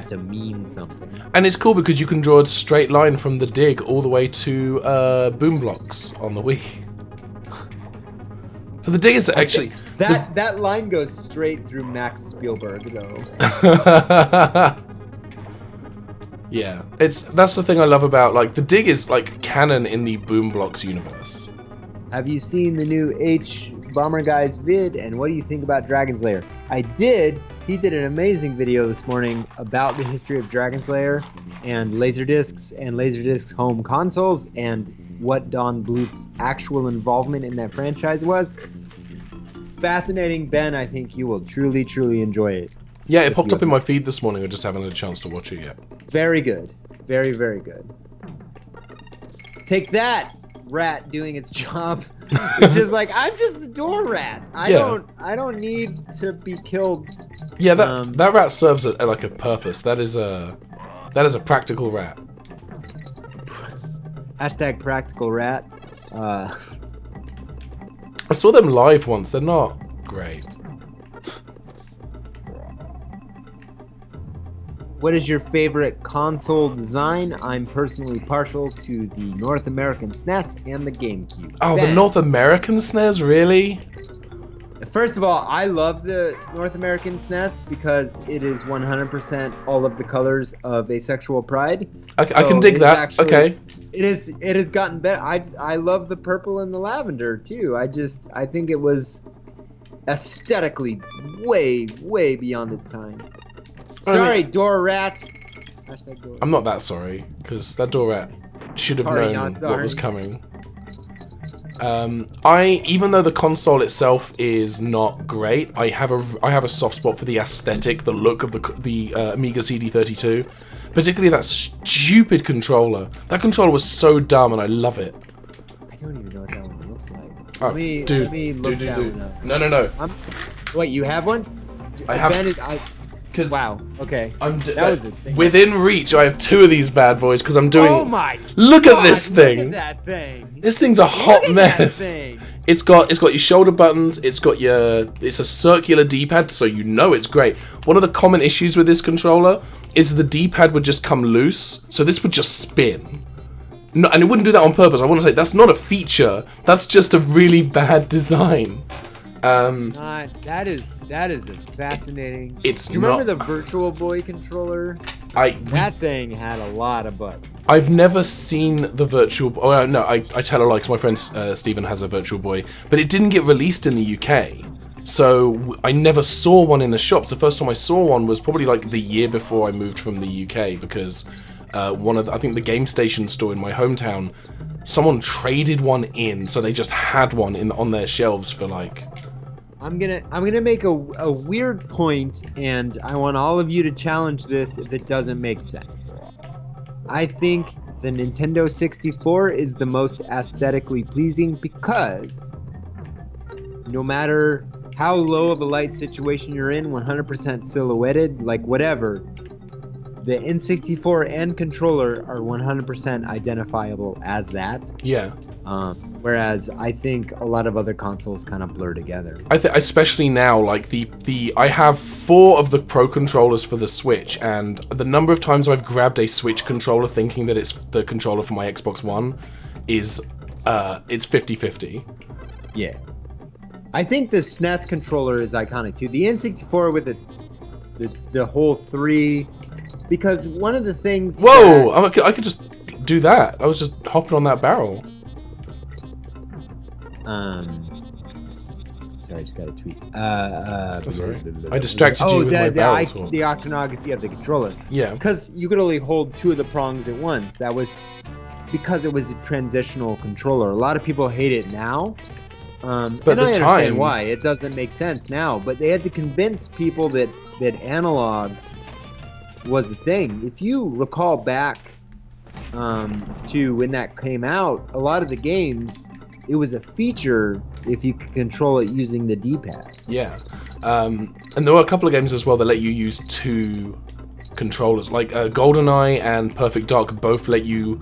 to mean something. And it's cool because you can draw a straight line from The Dig all the way to Boom Blocks on the Wii. So The Dig is actually... That line goes straight through Max Spielberg, though. Yeah, that's the thing I love about, like, The Dig is like canon in the Boom Blocks universe. Have you seen the new H Bomber Guy's vid, and what do you think about Dragon's Lair? I did. He did an amazing video this morning about the history of Dragon's Lair and Laserdiscs and Laserdiscs home consoles and what Don Bluth's actual involvement in that franchise was. Fascinating, Ben. I think you will truly, truly enjoy it. Yeah, it popped up in my feed this morning. I just haven't had a chance to watch it yet. Very good. Very, very good. Take that, rat doing its job. It's just like, I'm just a door rat. I don't need to be killed. Yeah, that rat serves like a purpose. That is a practical rat. Hashtag practical rat. I saw them live once. They're not great. What is your favorite console design? I'm personally partial to the North American SNES and the GameCube. Oh, Ben. The North American SNES? Really? First of all, I love the North American SNES because it is 100% all of the colors of Asexual Pride. I can dig that. Actually, okay. It has gotten better. I love the purple and the lavender too. I think it was aesthetically way, way beyond its time. Sorry, door rat. Door. I'm not that sorry, because that door rat should have known what was coming. Even though the console itself is not great, I have a soft spot for the aesthetic, the look of the Amiga CD32, particularly that stupid controller. That controller was so dumb, and I love it. I don't even know what that one looks like. Oh, let me look that one up. No. Wait, you have one? I have. Wow. Okay. That was it. Within reach, I have two of these bad boys because I'm doing. Oh my! Look at this thing. Look at that thing. This thing's a hot mess. It's got your shoulder buttons. It's a circular D-pad, so you know it's great. One of the common issues with this controller is the D-pad would just come loose, so this would just spin. No, and it wouldn't do that on purpose. I want to say that's not a feature. That's just a really bad design. That is a fascinating. Do you remember the Virtual Boy controller? That thing had a lot of buttons. I've never seen the Virtual. Oh no, I tell a lie, 'cause my friend Stephen has a Virtual Boy, but it didn't get released in the UK, so I never saw one in the shops. The first time I saw one was probably like the year before I moved from the UK, because I think the Game Station store in my hometown, someone traded one in, so they just had one on their shelves for like. I'm gonna make a weird point, and I want all of you to challenge this if it doesn't make sense. I think the Nintendo 64 is the most aesthetically pleasing because no matter how low of a light situation you're in, 100% silhouetted, like whatever, the N64 and controller are 100% identifiable as that. Yeah. Whereas I think a lot of other consoles kind of blur together. I think especially now, like I have 4 of the Pro controllers for the Switch, and the number of times I've grabbed a Switch controller thinking that it's the controller for my Xbox One is it's 50-50. Yeah. I think the SNES controller is iconic too. The N64 with the whole 3, because one of the things. Whoa! I could just do that. I was just hopping on that barrel. Sorry, I just got a tweet. Sorry. I distracted you with my barrel. The octanography of the controller. Yeah. Because you could only hold 2 of the prongs at once. That was because it was a transitional controller. A lot of people hate it now. But at the time, why it doesn't make sense now. But they had to convince people that analog was the thing. If you recall back to when that came out, a lot of the games, it was a feature if you could control it using the D-pad. Yeah. And there were a couple of games as well that let you use 2 controllers. Like GoldenEye and Perfect Dark both let you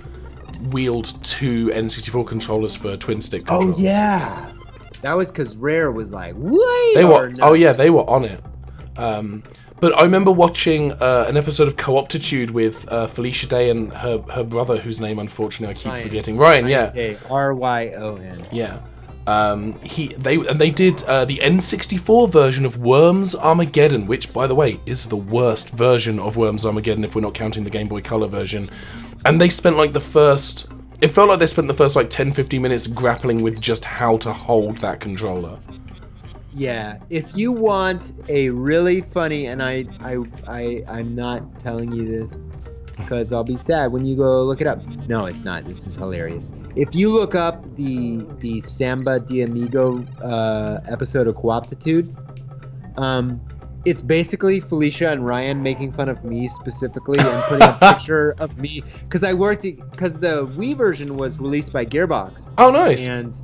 wield 2 N64 controllers for twin stick controls. Oh yeah. That was because Rare was like, oh yeah, they were on it. But I remember watching an episode of Co-optitude with Felicia Day and her brother, whose name unfortunately I keep forgetting. Ryan, yeah. Ryon. Yeah. They did the N64 version of Worms Armageddon, which, by the way, is the worst version of Worms Armageddon if we're not counting the Game Boy Color version. And they spent like it felt like they spent the first like 10-15 minutes grappling with just how to hold that controller. Yeah, if you want a really funny, and I'm not telling you this because I'll be sad when you go look it up. No, it's not. This is hilarious. If you look up the Samba de Amigo episode of Co-optitude, it's basically Felicia and Ryan making fun of me specifically and putting a picture of me because because the Wii version was released by Gearbox. Oh, nice. And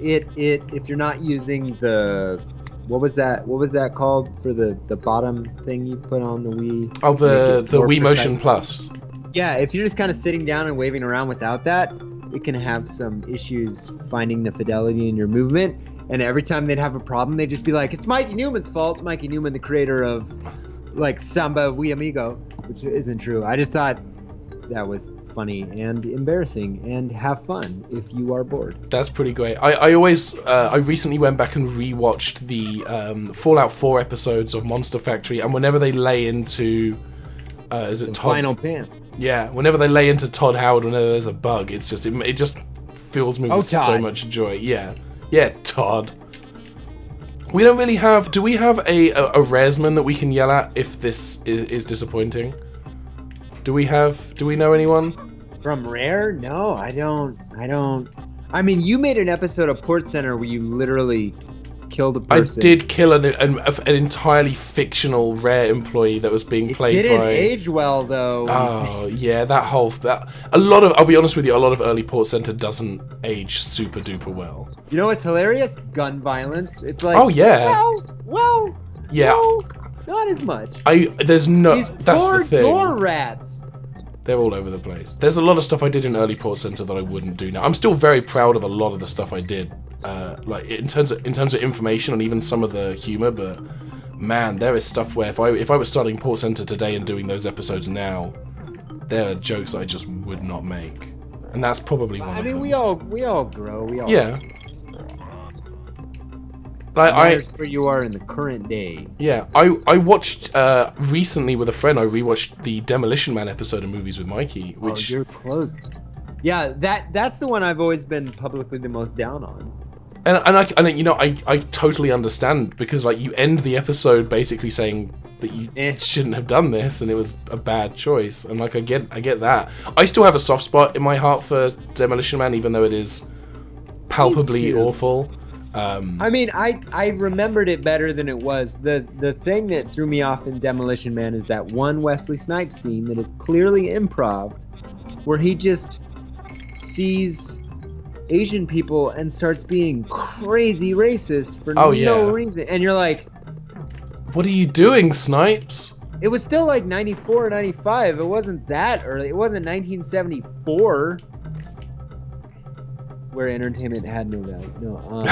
if you're not using the what was that called for the bottom thing you put on the Wii? Oh, the Wii Motion Plus. Yeah, if you're just kind of sitting down and waving around without that, it can have some issues finding the fidelity in your movement. And every time they'd have a problem, they'd just be like, "It's Mikey Neumann's fault." Mikey Neumann, the creator of like Samba Wii Amigo, which isn't true. I just thought that was funny and embarrassing, and have fun if you are bored. That's pretty great. I recently went back and rewatched the Fallout 4 episodes of Monster Factory, and whenever they lay into is it Todd? Final Pan. Yeah, whenever they lay into Todd Howard, whenever there's a bug, it's just it just fills me with so much joy. Yeah, Todd. We don't really have. Do we have a Resman that we can yell at if this is disappointing? Do we know anyone? From Rare? No, I don't. I mean, you made an episode of Port Center where you literally killed a person. I did kill an entirely fictional Rare employee that was being played by... It didn't age well, though. Oh, yeah, I'll be honest with you, a lot of early Port Center doesn't age super duper well. You know what's hilarious? Gun violence. It's like, oh, yeah. Well, yeah. No, not as much. That's the thing. Door rats. They're all over the place. There's a lot of stuff I did in early Port Center that I wouldn't do now. I'm still very proud of a lot of the stuff I did like in terms of information and even some of the humor. But man, there is stuff where if I was starting Port Center today and doing those episodes now, there are jokes I just would not make, and that's probably one of them. I mean, we all grow. We all yeah. Like where you are in the current day. Yeah, I watched recently with a friend. I rewatched the Demolition Man episode of Movies with Mikey, which you're close. Yeah, that's the one I've always been publicly the most down on. And you know, I totally understand, because like you end the episode basically saying that you shouldn't have done this and it was a bad choice, and like I get that. I still have a soft spot in my heart for Demolition Man, even though it is palpably awful. I mean, I remembered it better than it was. The thing that threw me off in Demolition Man is that one Wesley Snipes scene that is clearly improv, where he just sees Asian people and starts being crazy racist for no reason. And you're like, what are you doing, Snipes? It was still like 94, 95. It wasn't that early. It wasn't 1974. Where entertainment had no value. No.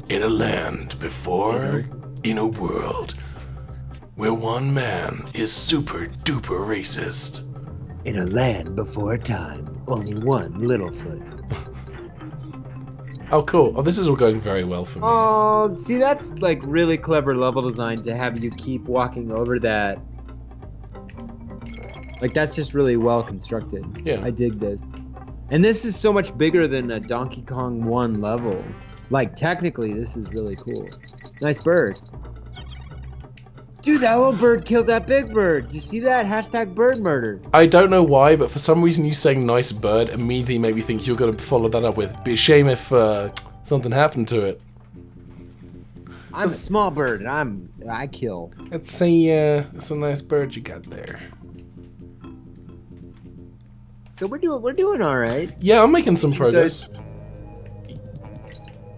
In a land before, in a world where one man is super duper racist. In a land before time, only one Littlefoot. Oh, cool. Oh, this is all going very well for me. Oh, see, that's like really clever level design to have you keep walking over that. Like, that's just really well constructed. Yeah. I dig this. And this is so much bigger than a Donkey Kong 1 level. Like, technically, this is really cool. Nice bird. Dude, that little bird killed that big bird. You see that? Hashtag bird murder. I don't know why, but for some reason you saying nice bird immediately made me think you're going to follow that up with, be a shame if something happened to it. I'm a small bird, and I kill. It's a nice bird you got there. So we're doing all right. Yeah, I'm making some progress.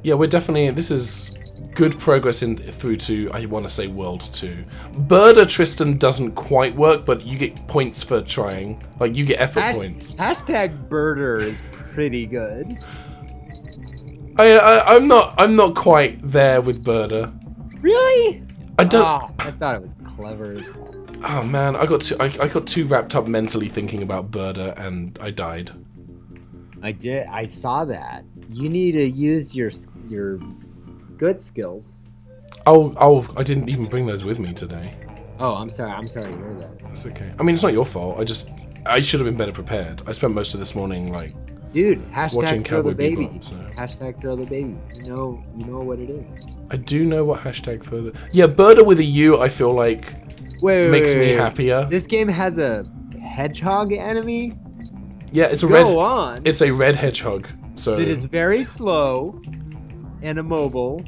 Yeah, we're definitely. This is good progress through to, I want to say, World 2. Birder Tristan doesn't quite work, but you get points for trying. Like, you get effort points. Hashtag birder is pretty good. I'm not quite there with Birder. Really? I don't. Oh, I thought it was clever. Oh man, I got too wrapped up mentally thinking about Birder, and I died. I did. I saw that. You need to use your good skills. Oh, I didn't even bring those with me today. Oh, I'm sorry. I'm sorry to hear that. That's okay. I mean, it's not your fault. I should have been better prepared. I spent most of this morning like, dude, hashtag watching throw the Cowboy baby. Bebop, so. Hashtag throw the baby. You know what it is. I do know what hashtag throw the. Yeah, Birder with a U. I feel like makes me happier. This game has a hedgehog enemy. Yeah, it's a It's a red hedgehog. So it is very slow and immobile.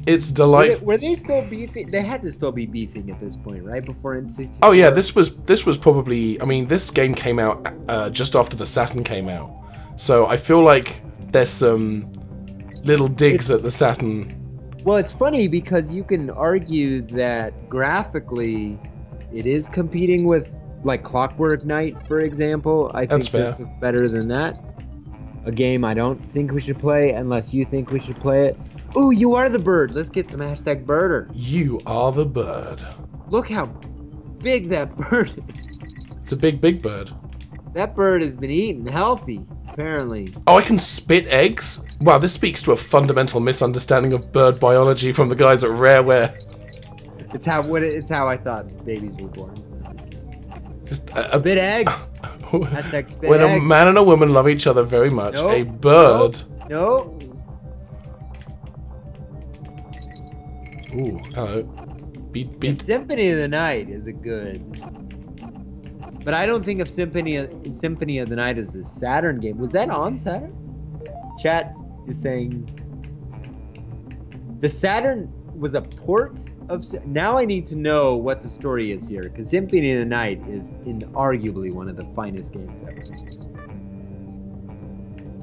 It's delightful. Were they still beefing? They had to still be beefing at this point, right? Before NC2. Oh yeah, this was probably. I mean, this game came out just after the Saturn came out, so I feel like there's some little digs at the Saturn. Well, it's funny because you can argue that graphically, it is competing with like Clockwork Knight, for example. I think this is better than that. A game I don't think we should play unless you think we should play it. Ooh, you are the bird. Let's get some hashtag birder. You are the bird. Look how big that bird is. It's a big bird. That bird has been eating healthy, apparently. Oh, I can spit eggs? Wow, this speaks to a fundamental misunderstanding of bird biology from the guys at Rareware. It's how I thought babies were born. Just spit eggs. Hashtag spit when eggs. A man and a woman love each other very much, nope, a bird. Nope. Ooh, hello. Beat. Symphony of the Night is a good. But I don't think of Symphony of the Night as a Saturn game. Was that on Saturn? Chat is saying the Saturn was a port of. Now I need to know what the story is here, because Symphony of the Night is inarguably one of the finest games ever.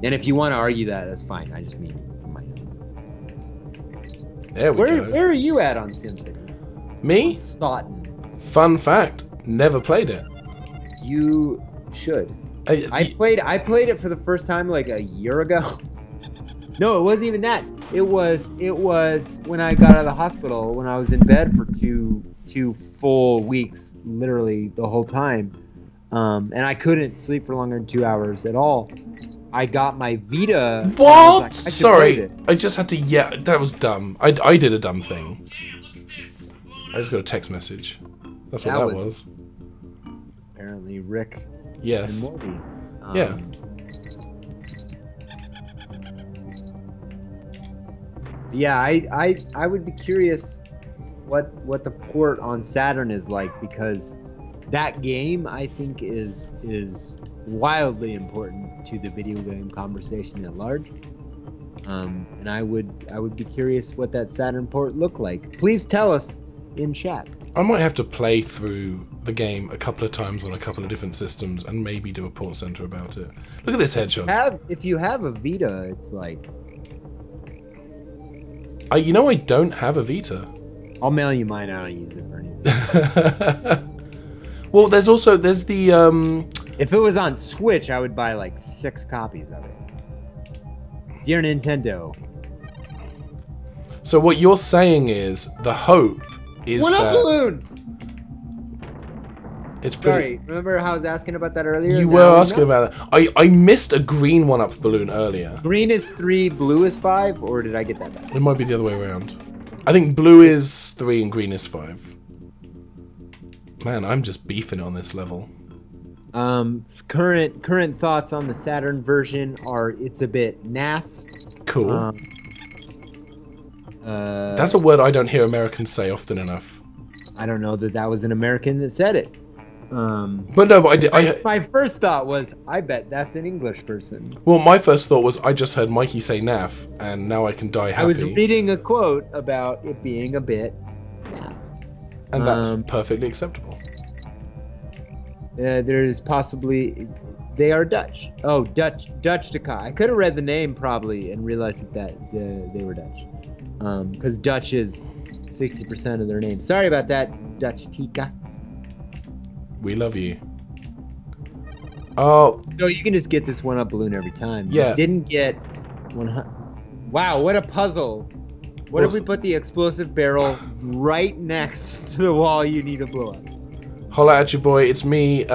And if you want to argue that, that's fine. I just mean from my own. There we go. Where are you at on Symphony? Me? Sawton. Fun fact: never played it. You should. I played it for the first time like a year ago. No, it wasn't even that. It was when I got out of the hospital, when I was in bed for two full weeks, literally the whole time, and I couldn't sleep for longer than 2 hours at all. I got my Vita. What? Like, Sorry, I just had to. Yeah, that was dumb. I did a dumb thing. I just got a text message. That's what that was. Apparently, Rick. Yes. And Morty. Yeah. Yeah, I would be curious what the port on Saturn is like, because that game I think is wildly important to the video game conversation at large. And I would be curious what that Saturn port looked like. Please tell us in chat. I might have to play through the game a couple of times on a couple of different systems and maybe do a port center about it. Look at this headshot. If you have a Vita, it's like... You know I don't have a Vita. I'll mail you mine. I don't use it for anything. Well, there's the... If it was on Switch, I would buy like 6 copies of it. Dear Nintendo. So what you're saying is the hope is What up, Balloon? It's pretty... Sorry, remember how I was asking about that earlier? You were asking about that. I missed a green one-up balloon earlier. Green is 3, blue is 5, or did I get that back? It might be the other way around. I think blue is 3 and green is 5. Man, I'm just beefing on this level. Current thoughts on the Saturn version are it's a bit naff. Cool. That's a word I don't hear Americans say often enough. I don't know that was an American that said it. But no, but I did. My first thought was, I bet that's an English person. Well, my first thought was I just heard Mikey say naff, and now I can die happy. I was reading a quote about it being a bit naff. And that's perfectly acceptable. There's possibly... They are Dutch. Oh, Dutch Daka. I could have read the name probably and realized that they were Dutch. Because Dutch is 60% of their name. Sorry about that, Dutch Tika. We love you. Oh. So you can just get this one-up balloon every time. Yeah. You didn't get 100. Wow, what a puzzle. What if we put the explosive barrel right next to the wall you need to blow up? Holla at your boy, it's me,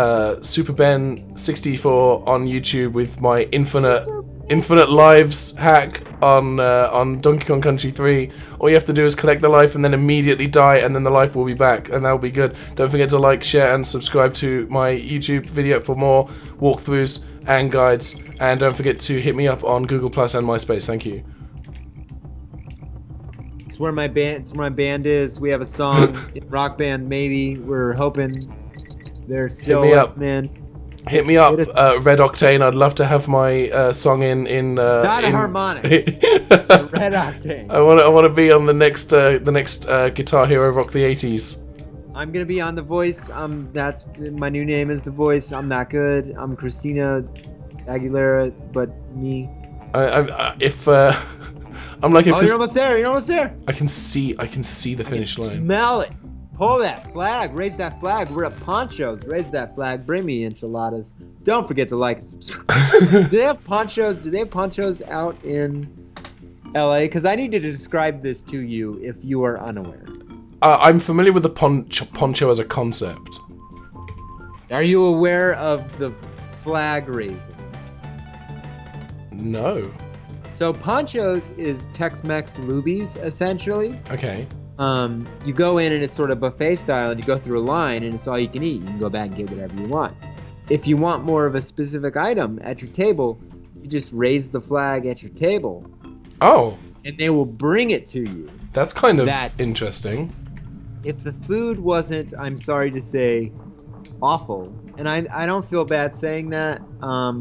Super Ben 64 on YouTube with my infinite lives hack on Donkey Kong Country 3. All you have to do is collect the life and then immediately die, and then the life will be back, and that'll be good. Don't forget to like, share, and subscribe to my YouTube video for more walkthroughs and guides, and don't forget to hit me up on Google Plus and MySpace. Thank you. It's where my band is. We have a song, Rock Band maybe. We're hoping they're still Hit me up, man. Hit me up, Red Octane. I'd love to have my song in not a harmonics. Red Octane. I want to be on the next Guitar Hero Rock the 80s. I'm gonna be on The Voice. That's my new name is The Voice. I'm not good. I'm Christina Aguilera, but me. I'm like, you're almost there. You're almost there. I can see the finish line. Smell it. Pull that flag. Raise that flag. We're at Ponchos. Raise that flag. Bring me enchiladas. Don't forget to like and subscribe. Do they have ponchos? Do they have ponchos out in LA? Because I need to describe this to you if you are unaware. I'm familiar with the poncho as a concept. Are you aware of the flag raising? No. So ponchos is Tex-Mex lubies, essentially. Okay. You go in and it's sort of buffet style, and you go through a line, and it's all you can eat. You can go back and get whatever you want. If you want more of a specific item at your table, you just raise the flag at your table. Oh. And they will bring it to you. That's kind of interesting. If the food wasn't, I'm sorry to say, awful, and I don't feel bad saying that,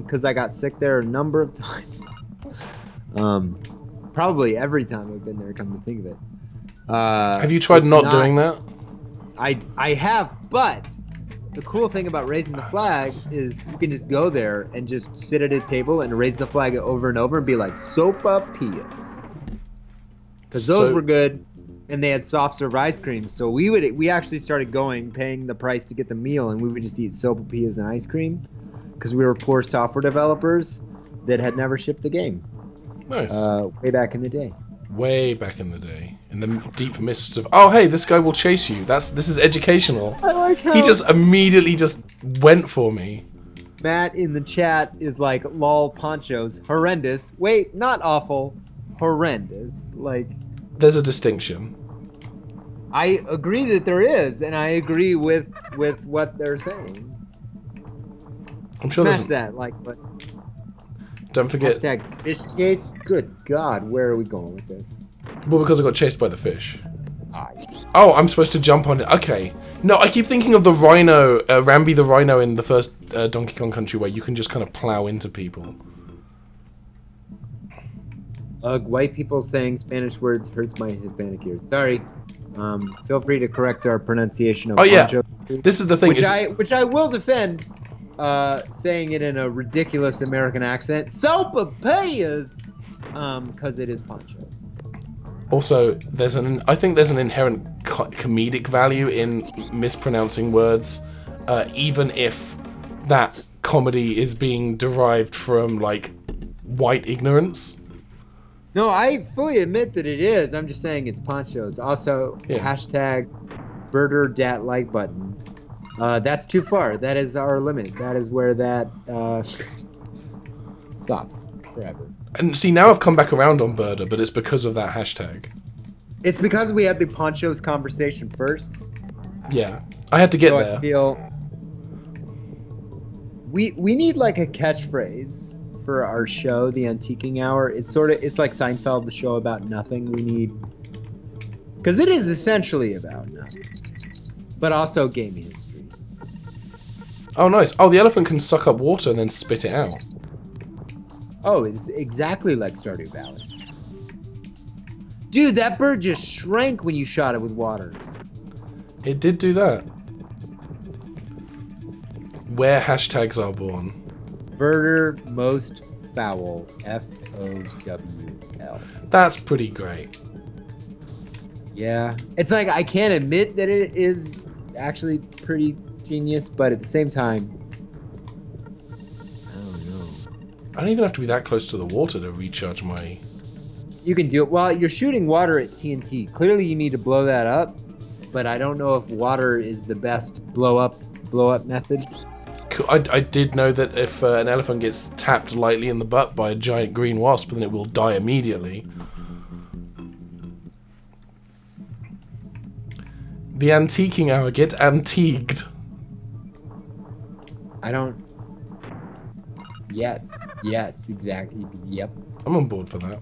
because I got sick there a number of times. Probably every time I've been there, come to think of it. Have you tried not doing that? I have, but the cool thing about raising the flag is you can just go there and just sit at a table and raise the flag over and over and be like, sopapillas. Because those were good, and they had soft serve ice cream. So we actually started paying the price to get the meal, and we would just eat sopapillas and ice cream because we were poor software developers that had never shipped the game. Nice. Way back in the day. Way back in the day, in the deep mists of. Oh, hey, this guy will chase you. This is educational. I like how he just immediately just went for me. Matt in the chat is like, lol, ponchos, horrendous. Wait, not awful, horrendous. Like, there's a distinction. I agree that there is, and I agree with what they're saying. I'm sure Smash there's. that, like, but. Don't forget. Hashtag fish chase. Good God, where are we going with this? Well, because I got chased by the fish. Ah, Oh, I'm supposed to jump on it. Okay. No, I keep thinking of the rhino, Rambi the rhino in the first Donkey Kong Country, where you can just kind of plow into people. White people saying Spanish words hurts my Hispanic ears. Sorry. Feel free to correct our pronunciation of ponchos. This is the thing. Which I will defend, saying it in a ridiculous American accent. So papayas, because it is ponchos. Also, I think there's an inherent comedic value in mispronouncing words, even if that comedy is being derived from like white ignorance. No, I fully admit that it is. I'm just saying it's ponchos. Also, hashtag birder dat like button. That's too far. That is our limit. That is where that stops forever. And see, now I've come back around on Birder, but it's because of that hashtag. It's because we had the ponchos conversation first. Yeah, I had to get there. I feel we need like a catchphrase for our show, the Antiquing Hour. It's like Seinfeld, the show about nothing. We need, because it is essentially about nothing, but also game history. Oh, nice. Oh, the elephant can suck up water and then spit it out. Oh, it's exactly like Stardew Valley. Dude, that bird just shrank when you shot it with water. It did do that. Where hashtags are born. Birder most foul. FOWL. That's pretty great. Yeah. It's like, I can't admit that it is actually pretty genius, but at the same time, I don't know. I don't even have to be that close to the water to recharge my... You can do it. Well, you're shooting water at TNT. Clearly you need to blow that up, but I don't know if water is the best blow up method. I did know that if an elephant gets tapped lightly in the butt by a giant green wasp, then it will die immediately. The Antiquing Hour, get antiqued. I don't... Yes, exactly. Yep. I'm on board for that.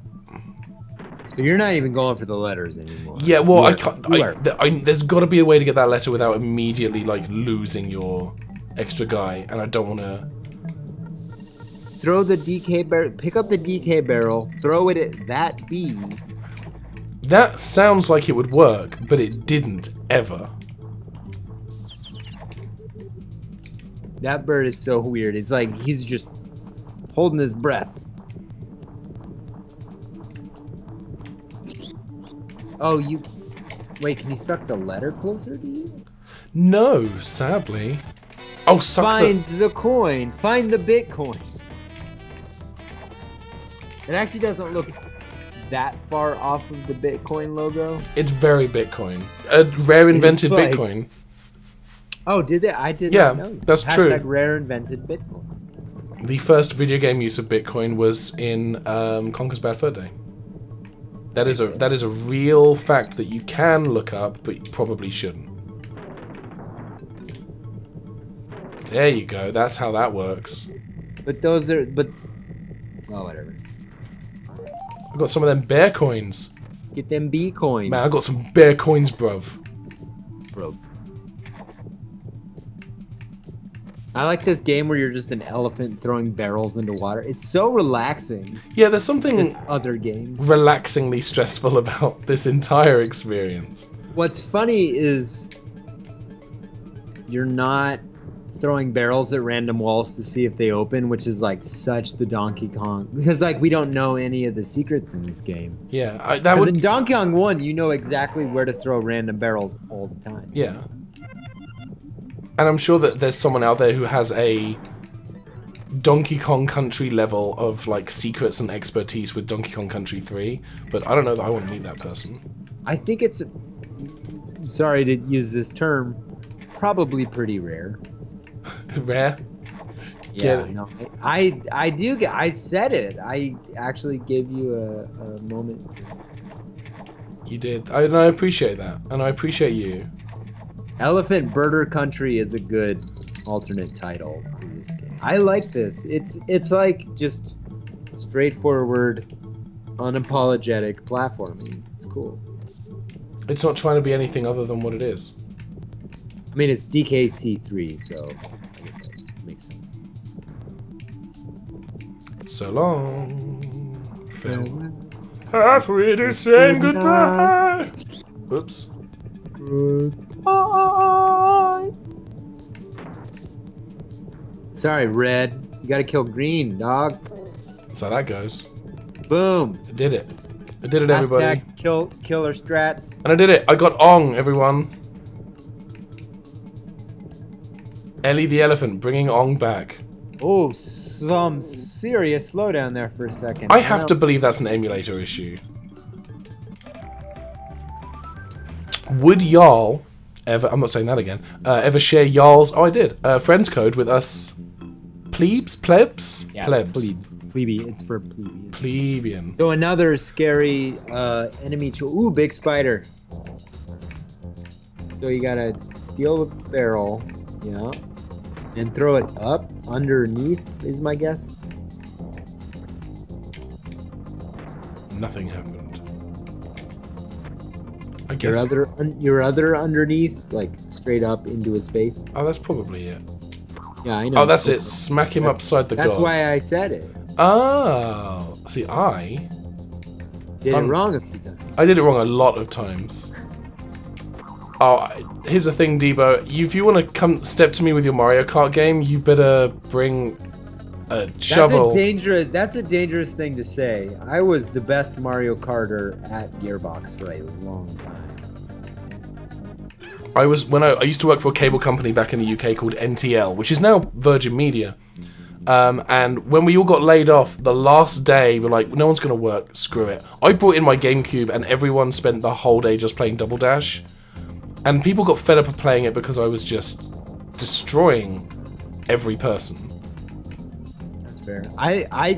So you're not even going for the letters anymore. Yeah, well, I can't. There's got to be a way to get that letter without immediately like losing your extra guy, and I don't want to. Throw the DK barrel. Pick up the DK barrel. Throw it at that bee. That sounds like it would work, but it didn't ever. That bird is so weird. It's like he's just holding his breath. Oh, you... Wait, can you suck the letter closer to you? No, sadly. Oh, suck Find the coin. Find the Bitcoin. It actually doesn't look that far off of the Bitcoin logo. It's very Bitcoin. A rare invented like... Bitcoin. Oh, did they? I did not know. That's true. Hashtag rare invented Bitcoin. The first video game use of Bitcoin was in Conker's Bad Fur Day. That is a real fact that you can look up, but you probably shouldn't. There you go. That's how that works. But those are... But... Oh, whatever. I got some of them bear coins. Get them B coins. Man, I got some bear coins, bruv. Bro. I like this game where you're just an elephant throwing barrels into water. It's so relaxing. Yeah, there's something this other game relaxingly stressful about this entire experience. What's funny is you're not throwing barrels at random walls to see if they open, which is like such the Donkey Kong, because like we don't know any of the secrets in this game. Yeah, because in Donkey Kong 1, you know exactly where to throw random barrels all the time. Yeah. And I'm sure that there's someone out there who has a Donkey Kong Country level of like secrets and expertise with Donkey Kong Country 3, but I don't know that I want to meet that person. I think it's, sorry to use this term, probably pretty rare. Rare? Yeah, no, I said it. I actually gave you a moment. You did. And I appreciate that. And I appreciate you. Elephant Birder Country is a good alternate title for this game. I like this. It's like just straightforward, unapologetic platforming. It's cool. It's not trying to be anything other than what it is. I mean, it's DKC3, so makes sense. So long, farewell. Have we the same goodbye? Oops. Goodbye. Sorry, Red. You gotta kill Green, dog. That's how that goes. Boom. I did it. I did it, everybody. Hashtag killer strats. And I did it. I got Ong, everyone. Ellie the elephant, bringing Ong back. Oh, some serious slowdown there for a second. I have to believe that's an emulator issue. Would y'all ever, I'm not saying that again, ever share y'all's, oh I did, friends code with us plebes? Plebs? Yeah, plebs. Plebe, it's for plebeian. Plebeian. So another scary enemy. Ooh, big spider. So you gotta steal the barrel, yeah, and throw it up underneath, is my guess. Nothing happened. I guess. Your other underneath, like straight up into his face. Oh, that's probably it. Yeah, I know. Oh, that's it. Smack him upside the goal. That's why I said it. Oh, see, I did it wrong a few times. I did it wrong a lot of times. Oh, here's the thing, Debo. If you want to come step to me with your Mario Kart game, you better bring a shovel. That's a dangerous thing to say. I was the best Mario Karter at Gearbox for a long time. I used to work for a cable company back in the UK called NTL, which is now Virgin Media. And when we all got laid off, the last day, we're like, no one's going to work, screw it. I brought in my GameCube and everyone spent the whole day just playing Double Dash. And people got fed up of playing it because I was just destroying every person. That's fair. My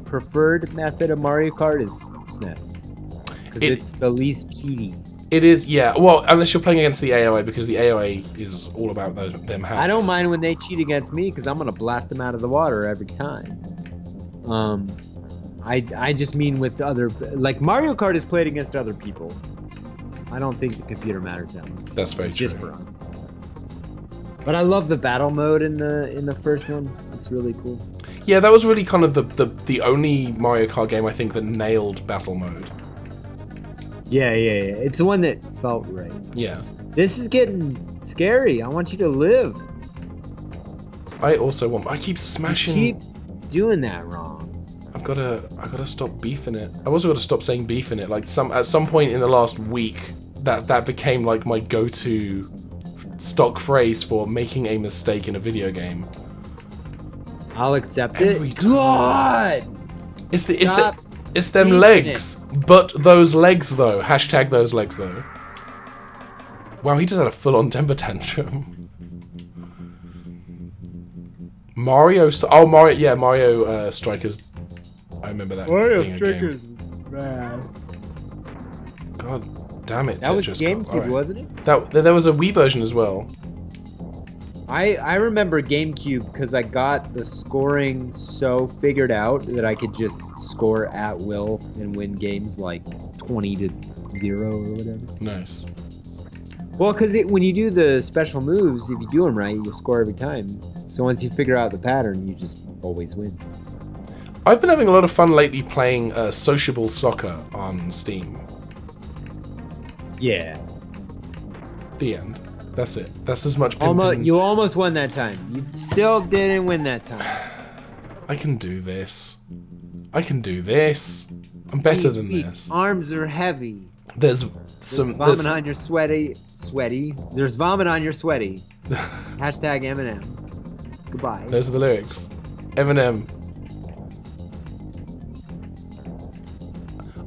preferred method of Mario Kart is SNES. Because it's the least cheaty. It is, yeah. Well, unless you're playing against the AOA, because the AOA is all about them hacks. I don't mind when they cheat against me, because I'm going to blast them out of the water every time. I just mean with other... Like, Mario Kart is played against other people. I don't think the computer matters that much. That's very true. Just for us. But I love the battle mode in the first one. It's really cool. Yeah, that was really kind of the only Mario Kart game I think that nailed battle mode. Yeah. It's the one that felt right. Yeah. This is getting scary. I want you to live. I also want... I keep smashing... You keep doing that wrong. I gotta stop beefing it. I've also got to stop saying beef in it. Like at some point in the last week, that became like my go-to stock phrase for making a mistake in a video game. I'll accept Every it. time. God! It's them legs. But those legs though. Hashtag those legs though. Wow, he just had a full-on temper tantrum. Mario Strikers. I remember that. Mario Strikers, man. God damn it, that Tetris. Was GameCube, right. Wasn't it? There was a Wii version as well. I remember GameCube because I got the scoring so figured out that I could just score at will and win games like 20-0 or whatever. Nice. Well, because when you do the special moves, if you do them right, you score every time. So once you figure out the pattern, you just always win. I've been having a lot of fun lately playing Sociable Soccer on Steam. Yeah. The end. That's it. That's as much pimping. You almost won that time. You still didn't win that time. I can do this. I can do this. I'm better than this. Arms are heavy. There's vomit on your sweaty. There's vomit on your sweaty. Hashtag Eminem. Goodbye. Those are the lyrics. Eminem.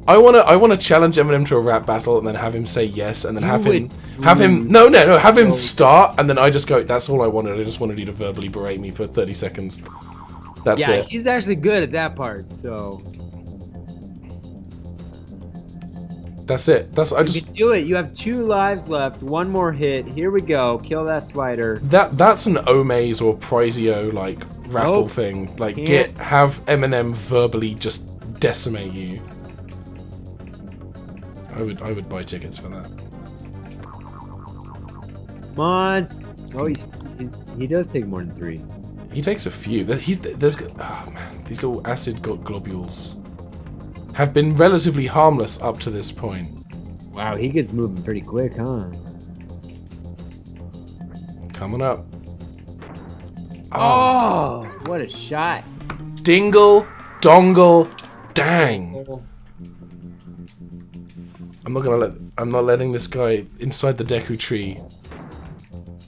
I wanna challenge Eminem to a rap battle and then have him say yes and then have him start and then I just go, that's all I wanted. I just wanted you to verbally berate me for 30 seconds. That's it. Yeah, he's actually good at that part, so that's it. You can do it. You have 2 lives left. 1 more hit. Here we go. Kill that spider. That's an Omaze or Prizio like raffle thing. Like have Eminem verbally just decimate you. I would buy tickets for that. Come on. Oh, he does take more than 3. He takes a few. Oh man, these little acid globules have been relatively harmless up to this point. Wow, he gets moving pretty quick, huh? Coming up. Oh, what a shot. Dingle, dongle, dang. I'm not letting this guy inside the Deku tree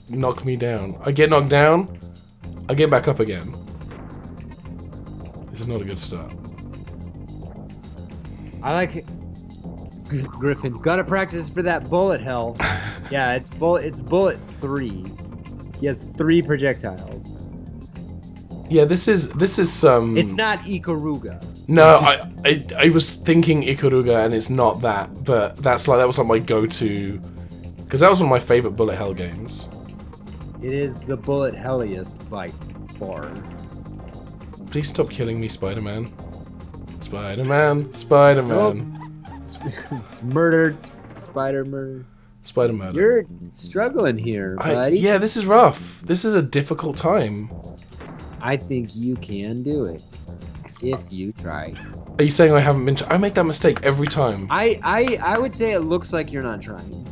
knock me down. I get knocked down, I get back up again. This is not a good start. I like it. Griffin, gotta practice for that bullet hell. Yeah, it's bullet 3. He has 3 projectiles. Yeah, this is some. It's not Ikaruga. No, I was thinking Ikaruga, and it's not that, but that was like my go-to, because that was one of my favorite bullet hell games. It is the bullet helliest by far. Please stop killing me, Spider-Man. Spider-Man, Spider-Man. It's murdered, spider murder. Spider murder. You're struggling here, buddy. Yeah, this is rough. This is a difficult time. I think you can do it if you try. Are you saying I haven't been? I make that mistake every time. I would say it looks like you're not trying.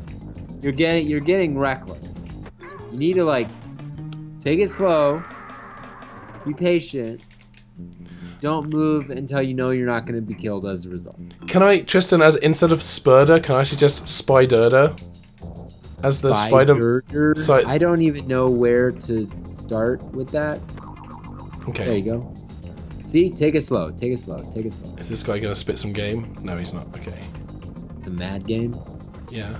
You're getting reckless. You need to like take it slow. Be patient. Don't move until you know you're not going to be killed as a result. Can I, Tristan, as instead of Spurder, can I suggest Spiderder as the spider? I don't even know where to start with that. Okay. There you go. See, take it slow. Take it slow. Take it slow. Is this guy gonna spit some game? No, he's not. Okay. It's a mad game. Yeah.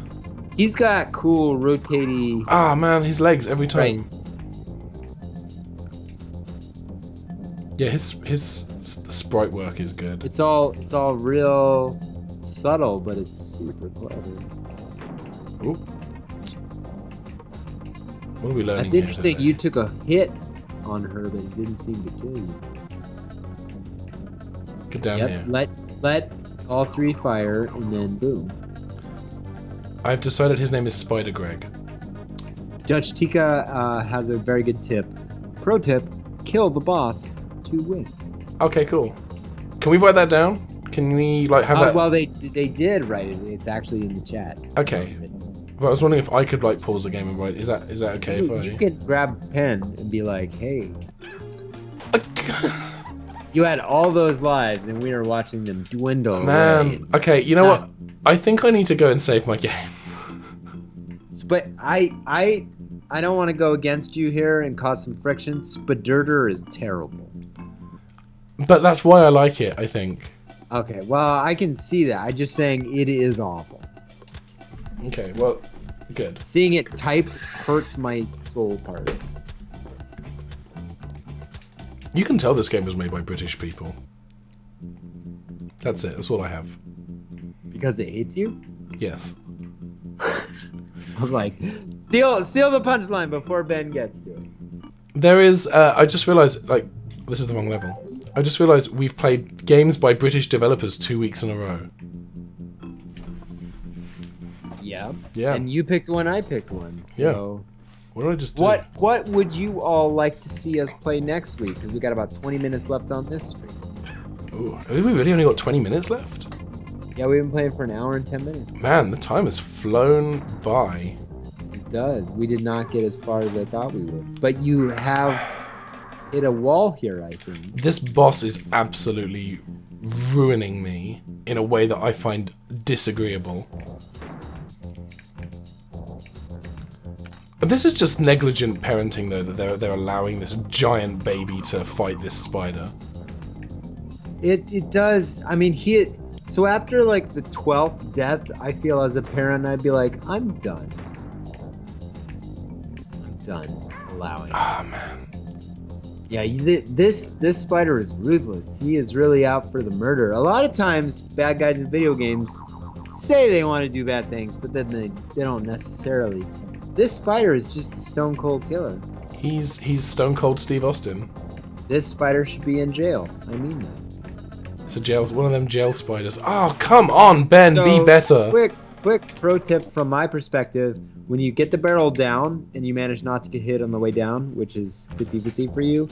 He's got cool rotating. Ah man, his legs every time. Right. Yeah, his sprite work is good. It's all real subtle, but it's super clever. Ooh. What are we learning? That's interesting. You took a hit on her, but it didn't seem to kill you. Get down here. Let all 3 fire, and then boom. I've decided his name is Spider Greg. Judge Tika has a very good tip. Pro tip: kill the boss to win. Okay, cool. Can we write that down? Can we like have that? Well, they did write it. It's actually in the chat. Okay. But I was wondering if I could like pause the game and write. Is that okay? You could grab a pen and be like, "Hey, you had all those lives, and we were watching them dwindle." Man, away. okay. You know what? I think I need to go and save my game. But I don't want to go against you here and cause some friction. Spiderder is terrible. But that's why I like it, I think. Okay, well, I can see that. I'm just saying it is awful. Okay, well, good. Seeing it typed hurts my soul parts. You can tell this game was made by British people. That's it. That's all I have. Because it hates you? Yes. I was like, steal the punchline before Ben gets to it. There is, I just realized, like, this is the wrong level. I just realized we've played games by British developers 2 weeks in a row. Yeah. Yeah. And you picked one, I picked one. So yeah. What did I just do? What would you all like to see us play next week? Because we got about 20 minutes left on this stream. Ooh, have we really only got 20 minutes left? Yeah, we've been playing for an hour and 10 minutes. Man, the time has flown by. It does. We did not get as far as I thought we would. But you have hit a wall here, I think. This boss is absolutely ruining me in a way that I find disagreeable. But this is just negligent parenting, though, that they're allowing this giant baby to fight this spider. It does. I mean, so after like the 12th death, I feel as a parent, I'd be like, I'm done. I'm done allowing. Ah, man. Yeah, this spider is ruthless. He is really out for the murder. A lot of times, bad guys in video games say they want to do bad things, but then they don't necessarily. This spider is just a stone cold killer. He's Stone Cold Steve Austin. This spider should be in jail. I mean that. It's one of them jail spiders. Oh, come on, Ben, be better. Quick pro tip from my perspective. When you get the barrel down and you manage not to get hit on the way down, which is 50-50 for you,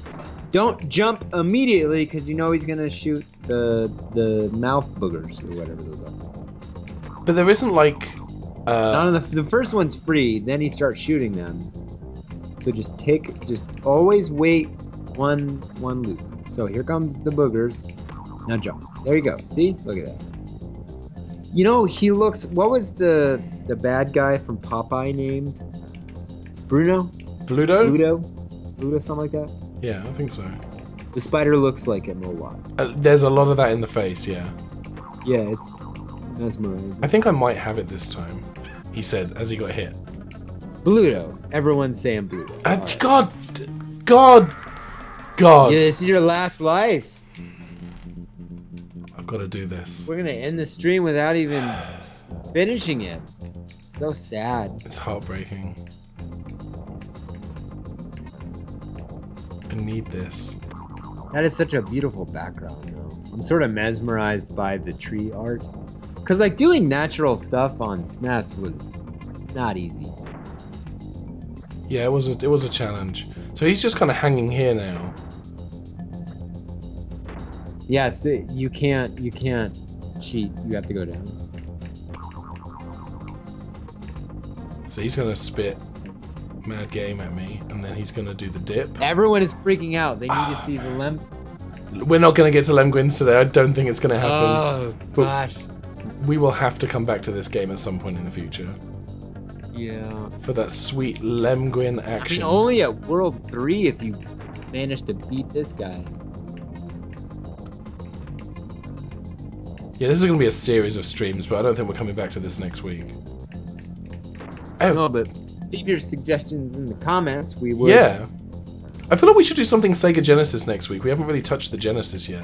don't jump immediately because you know he's going to shoot the mouth boogers or whatever those are. But there isn't like... Not on the first one's free, then he starts shooting them. So just always wait one loop. So here comes the boogers. Now jump. There you go. See? Look at that. You know, he looks... What was the bad guy from Popeye named? Bruno? Bluto? Bluto, something like that? Yeah, I think so. The spider looks like him a lot. There's a lot of that in the face, yeah. Yeah, it's mesmerizing. I think I might have it this time, he said, as he got hit. Bluto. Everyone's saying Bluto. Right. God! Yeah, this is your last life. I've got to do this. We're gonna end the stream without even finishing it. So sad. It's heartbreaking. I need this. That is such a beautiful background, though. I'm sort of mesmerized by the tree art. Because, like, doing natural stuff on SNES was not easy. Yeah, it was a challenge. So he's just kind of hanging here now. Yes, you can't cheat. You have to go down. So he's gonna spit mad game at me, and then he's gonna do the dip. Everyone is freaking out. They need to see the lem. We're not gonna get to Lemguins today. I don't think it's gonna happen. Oh gosh. We will have to come back to this game at some point in the future. Yeah. For that sweet Lemguin action. I mean, only at World 3 if you manage to beat this guy. Yeah, this is going to be a series of streams, but I don't think we're coming back to this next week. Oh. No, but leave your suggestions in the comments. We will. Yeah. I feel like we should do something Sega Genesis next week. We haven't really touched the Genesis yet.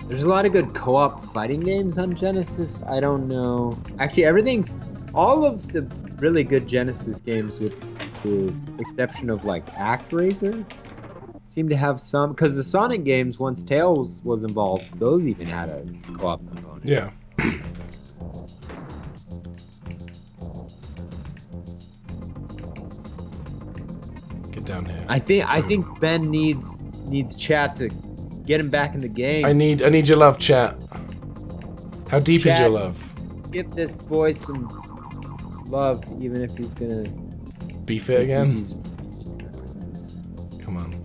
There's a lot of good co-op fighting games on Genesis. I don't know. Actually, all of the really good Genesis games, with the exception of like ActRaiser, seem to have some, because the Sonic games, once Tails was involved, those even had a co-op component. Yeah. Get down here. I think Ben needs chat to get him back in the game. I need your love, chat. How deep is your love? Give this boy some love, even if he's gonna be fit again. Come on.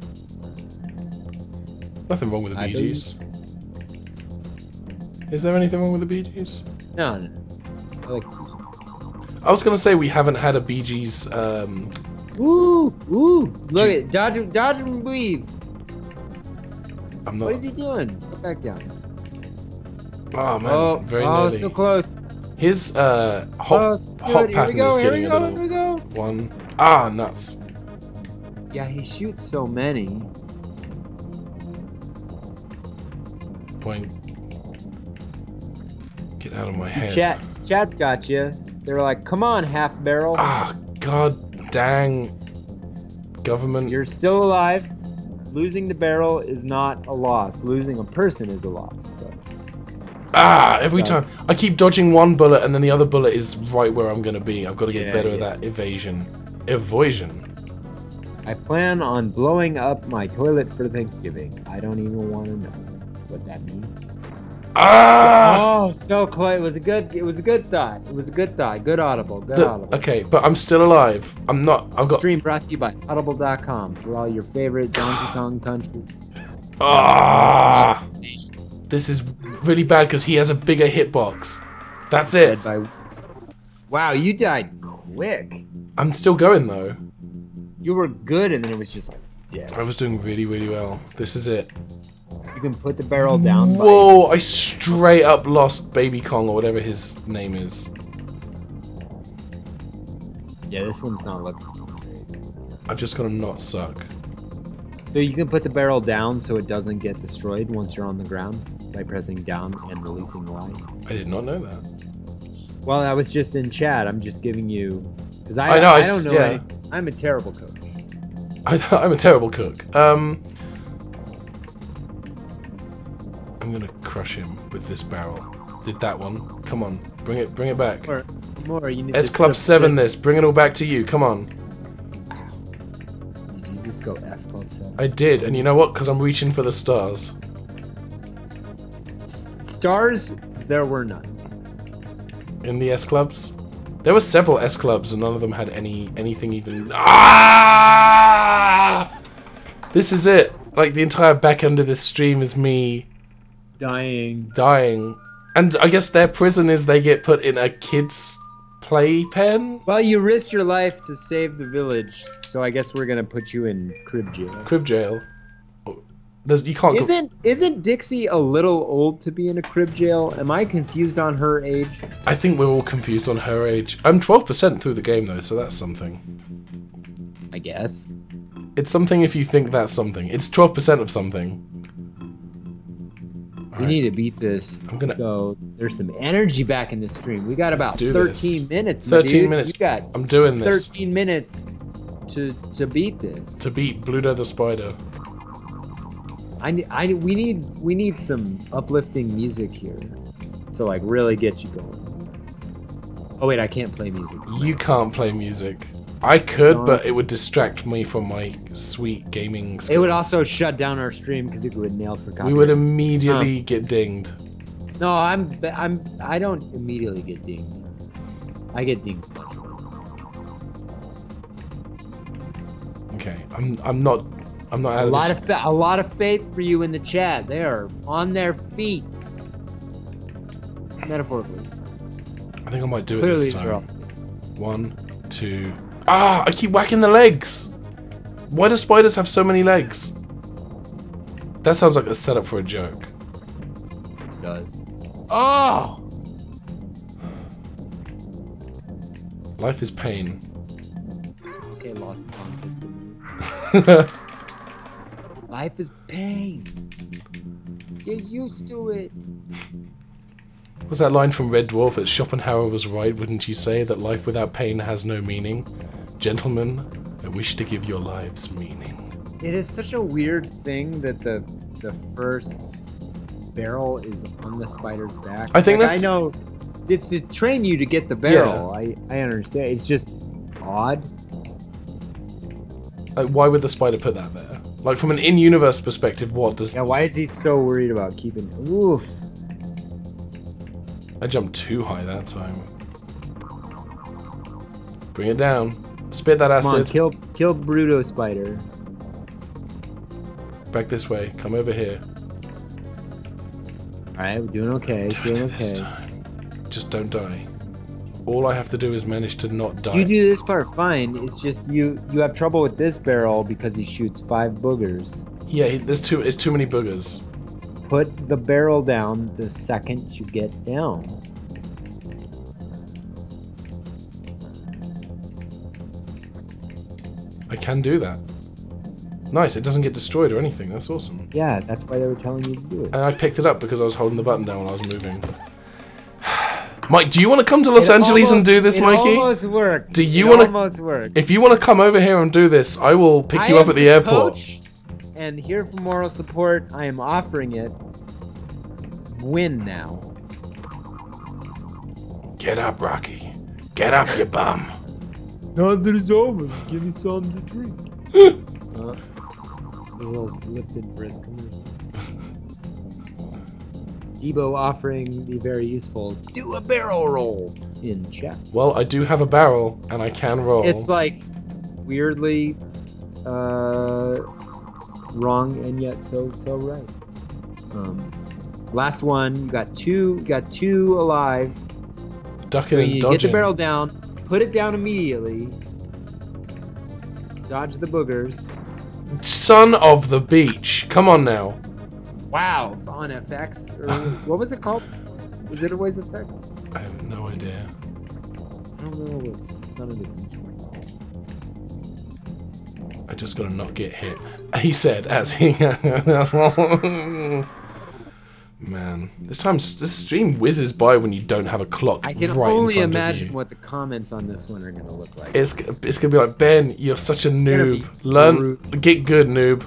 Nothing wrong with the Bee Gees. Is there anything wrong with the Bee Gees? No. I was gonna say we haven't had a Bee Gees. Ooh! Look at dodge and weave. I'm not. What is he doing? Go back down. Oh man, very nearly. So close. His hop pattern is getting a little. One. Ah, nuts. Yeah, he shoots so many. Point. Get out of my head. Chat's got you. They were like, "Come on, half barrel." Ah, god dang. Government. You're still alive. Losing the barrel is not a loss. Losing a person is a loss. So. Ah, every time. I keep dodging one bullet and then the other bullet is right where I'm going to be. I've got to get better at that evasion. Evasion. I plan on blowing up my toilet for Thanksgiving. I don't even want to know what that means. Ah! Oh, so close. It was a good thought. It was a good thought. Good audible. Okay, but I'm still alive. I'm not. I've got. Stream brought to you by audible.com for all your favorite Donkey Kong Country. Ah! This is really bad because he has a bigger hitbox. That's it. Wow, you died quick. I'm still going though. You were good, and then it was just like, yeah. I was doing really, really well. This is it. You can put the barrel down. Whoa! I straight up lost Baby Kong or whatever his name is. Yeah, this one's not looking so great. I've just got to not suck. So you can put the barrel down so it doesn't get destroyed once you're on the ground by pressing down and releasing Y. I did not know that. Well, I was just in chat. I'm just giving you, because I know, I don't know. yeah. I'm a terrible coach. I'm a terrible cook. I'm gonna crush him with this barrel. Did that one? Come on, bring it back. More. You need S Club 7 this. Bring it all back to you. Come on. Did you just go S Club 7? I did, and you know what? Because I'm reaching for the stars. Stars, there were none. In the S Clubs? There were several S Clubs, and none of them had anything even... Ah! This is it. Like, the entire back end of this stream is me... Dying. And I guess their prison is they get put in a kid's playpen? Well, you risked your life to save the village, so I guess we're gonna put you in crib jail. Crib jail. You can't. Isn't Dixie a little old to be in a crib jail? Am I confused on her age? I think we're all confused on her age. I'm 12% through the game though, so that's something. I guess. It's something if you think that's something. It's 12% of something. We need to beat this. So there's some energy back in the stream. We got about 13 minutes. 13 minutes. You got I'm doing this. 13 minutes to beat this. To beat Bluto the Spider. We need some uplifting music here to like really get you going. Oh wait, I can't play music. You can't play music. I could, but it would distract me from my sweet gaming skills. It would also shut down our stream because it would nail for copyright. We would immediately get dinged. No, I don't immediately get dinged. I get dinged. Okay, I'm not out of this. A lot of faith for you in the chat. They are on their feet. Metaphorically. I think I might do it Clearly this time. 1, 2. Ah! I keep whacking the legs! Why do spiders have so many legs? That sounds like a setup for a joke. It does. Oh! Life is pain. Okay, lost Life is pain. Get used to it. Was that line from Red Dwarf that Schopenhauer was right, wouldn't you say, that life without pain has no meaning? Gentlemen, I wish to give your lives meaning. It is such a weird thing that the first barrel is on the spider's back. I think I know it's to train you to get the barrel. Yeah. I understand. It's just odd. Like, why would the spider put that there? Like, from an in-universe perspective, what does... Yeah, why is he so worried about keeping... Oof. I jumped too high that time. Bring it down. Spit that acid. Come on, kill Bruto Spider. Back this way. Come over here. Alright, we're doing okay. Doing okay. This time. Just don't die. All I have to do is manage to not die. You do this part fine. It's just you have trouble with this barrel because he shoots 5 boogers. Yeah, it's too many boogers. Put the barrel down the second you get down. I can do that. Nice, it doesn't get destroyed or anything. That's awesome. Yeah, that's why they were telling you to do it. And I picked it up because I was holding the button down while I was moving. Mike, do you want to come to Los Angeles and do this, Mikey? It almost worked. Do you want to? Almost worked. If you want to come over here and do this, I will pick you up at the airport. Coach, and here for moral support, I am offering it. Win now. Get up, Rocky. Get up, you bum. Nothing is over. Give me something to drink. A little lifted wrist. Debo offering the very useful do a barrel roll in chat. Well, I do have a barrel and I can roll. It's like weirdly wrong and yet so right. Last one, you got two alive. Ducking So and you dodging. get the barrel down, put it down immediately. Dodge the boogers. Son of the beach. Come on now. Wow, on FX. Or what was it called? Was it always FX? I have no idea. I don't know what Son of the Beach was. I just gotta not get hit. He said as he. Man, this stream whizzes by when you don't have a clock. I can right only in front imagine of you. what the comments on this one are gonna look like. It's gonna be like, Ben, you're such a noob. be Learn, get good, noob.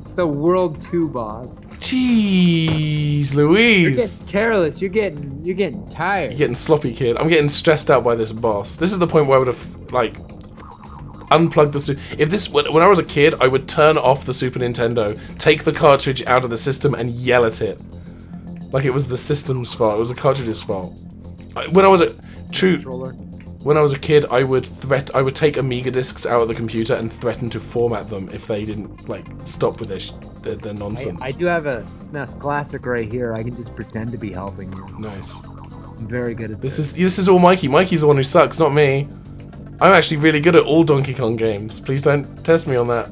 It's the World 2 boss. Jeez, You're Louise. getting careless. You're getting tired. You're getting sloppy, kid. I'm getting stressed out by this boss. This is the point where I would have like unplugged the if this when I was a kid, I would turn off the Super Nintendo, take the cartridge out of the system, and yell at it. Like it was the system's fault. It was the cartridge's fault. When I was a kid, I would take Amiga discs out of the computer and threaten to format them if they didn't like stop with their nonsense. I do have a SNES Classic right here. I can just pretend to be helping you. Nice. I'm very good at this. This is all Mikey. Mikey's the one who sucks, not me. I'm actually really good at all Donkey Kong games. Please don't test me on that.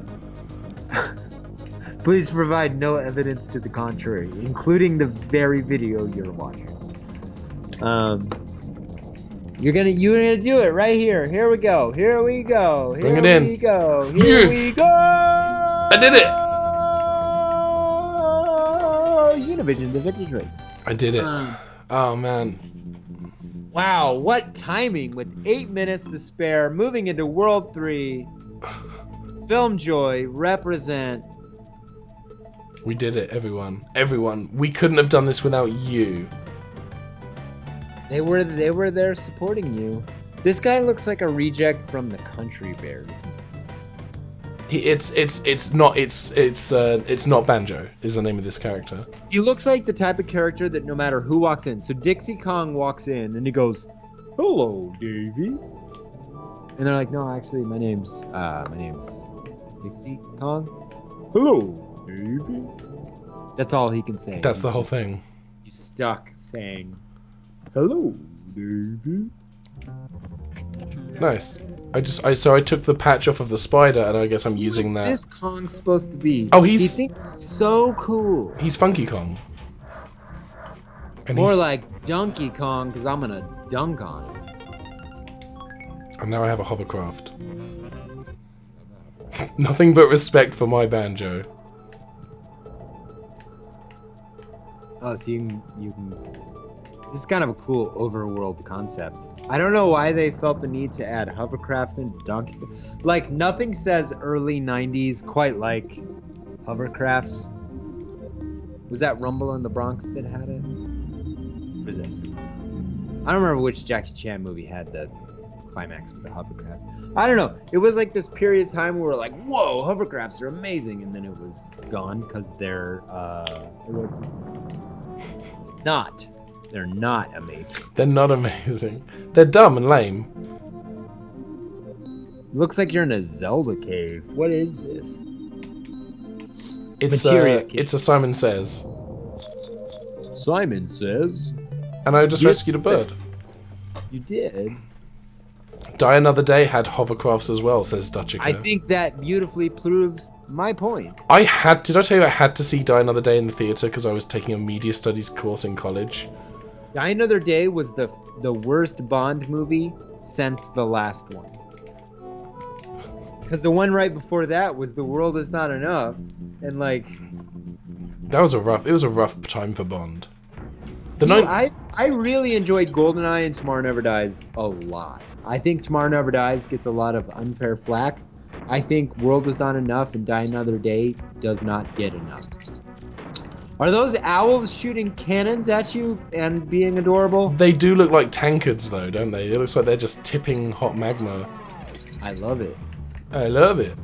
Please provide no evidence to the contrary, including the very video you're watching. You're gonna do it right here. Here we go. Here we go. Here Bring it in. we go. Here we go. I did it. Univision, the vintage race. I did it. Oh man. Wow, what timing with 8 minutes to spare. Moving into World 3. FilmJoy represent. We did it, everyone. Everyone. We couldn't have done this without you. They were there supporting you. This guy looks like a reject from the Country Bears. It's not Banjo is the name of this character. He looks like the type of character that no matter who walks in. So Dixie Kong walks in and he goes, "Hello, Davey." And they're like, "No, actually, my name's Dixie Kong. Hello, Davey." That's all he can say. That's the whole thing. He's stuck saying, "Hello, Davey." Nice. I took the patch off of the spider, and I guess I'm using that. Who's this Kong supposed to be? Oh, he thinks so cool. He's Funky Kong. And More like Donkey Kong, because I'm gonna dunk on him. And now I have a hovercraft. Nothing but respect for my banjo. Oh, so you can. This is kind of a cool overworld concept. I don't know why they felt the need to add hovercrafts into Donkey Kong. Like, nothing says early 90s quite like hovercrafts. Was that Rumble in the Bronx that had it? Or was that Super? I don't remember which Jackie Chan movie had the climax with the hovercraft. I don't know. It was like this period of time where we're like, whoa, hovercrafts are amazing. And then it was gone because they're not. They're not amazing. They're not amazing. They're dumb and lame. Looks like you're in a Zelda cave. What is this? It's a Simon Says. Simon Says. And I just rescued a bird. You did? Die Another Day had hovercrafts as well, says Dutchica. I think that beautifully proves my point. Did I tell you I had to see Die Another Day in the theater because I was taking a media studies course in college? Die Another Day was the worst Bond movie since the last one. Because the one right before that was The World Is Not Enough, and like... It was a rough time for Bond. I really enjoyed GoldenEye and Tomorrow Never Dies a lot. I think Tomorrow Never Dies gets a lot of unfair flack. I think World Is Not Enough and Die Another Day does not get enough. Are those owls shooting cannons at you and being adorable? They do look like tankards though, don't they? It looks like they're just tipping hot magma. I love it. I love it.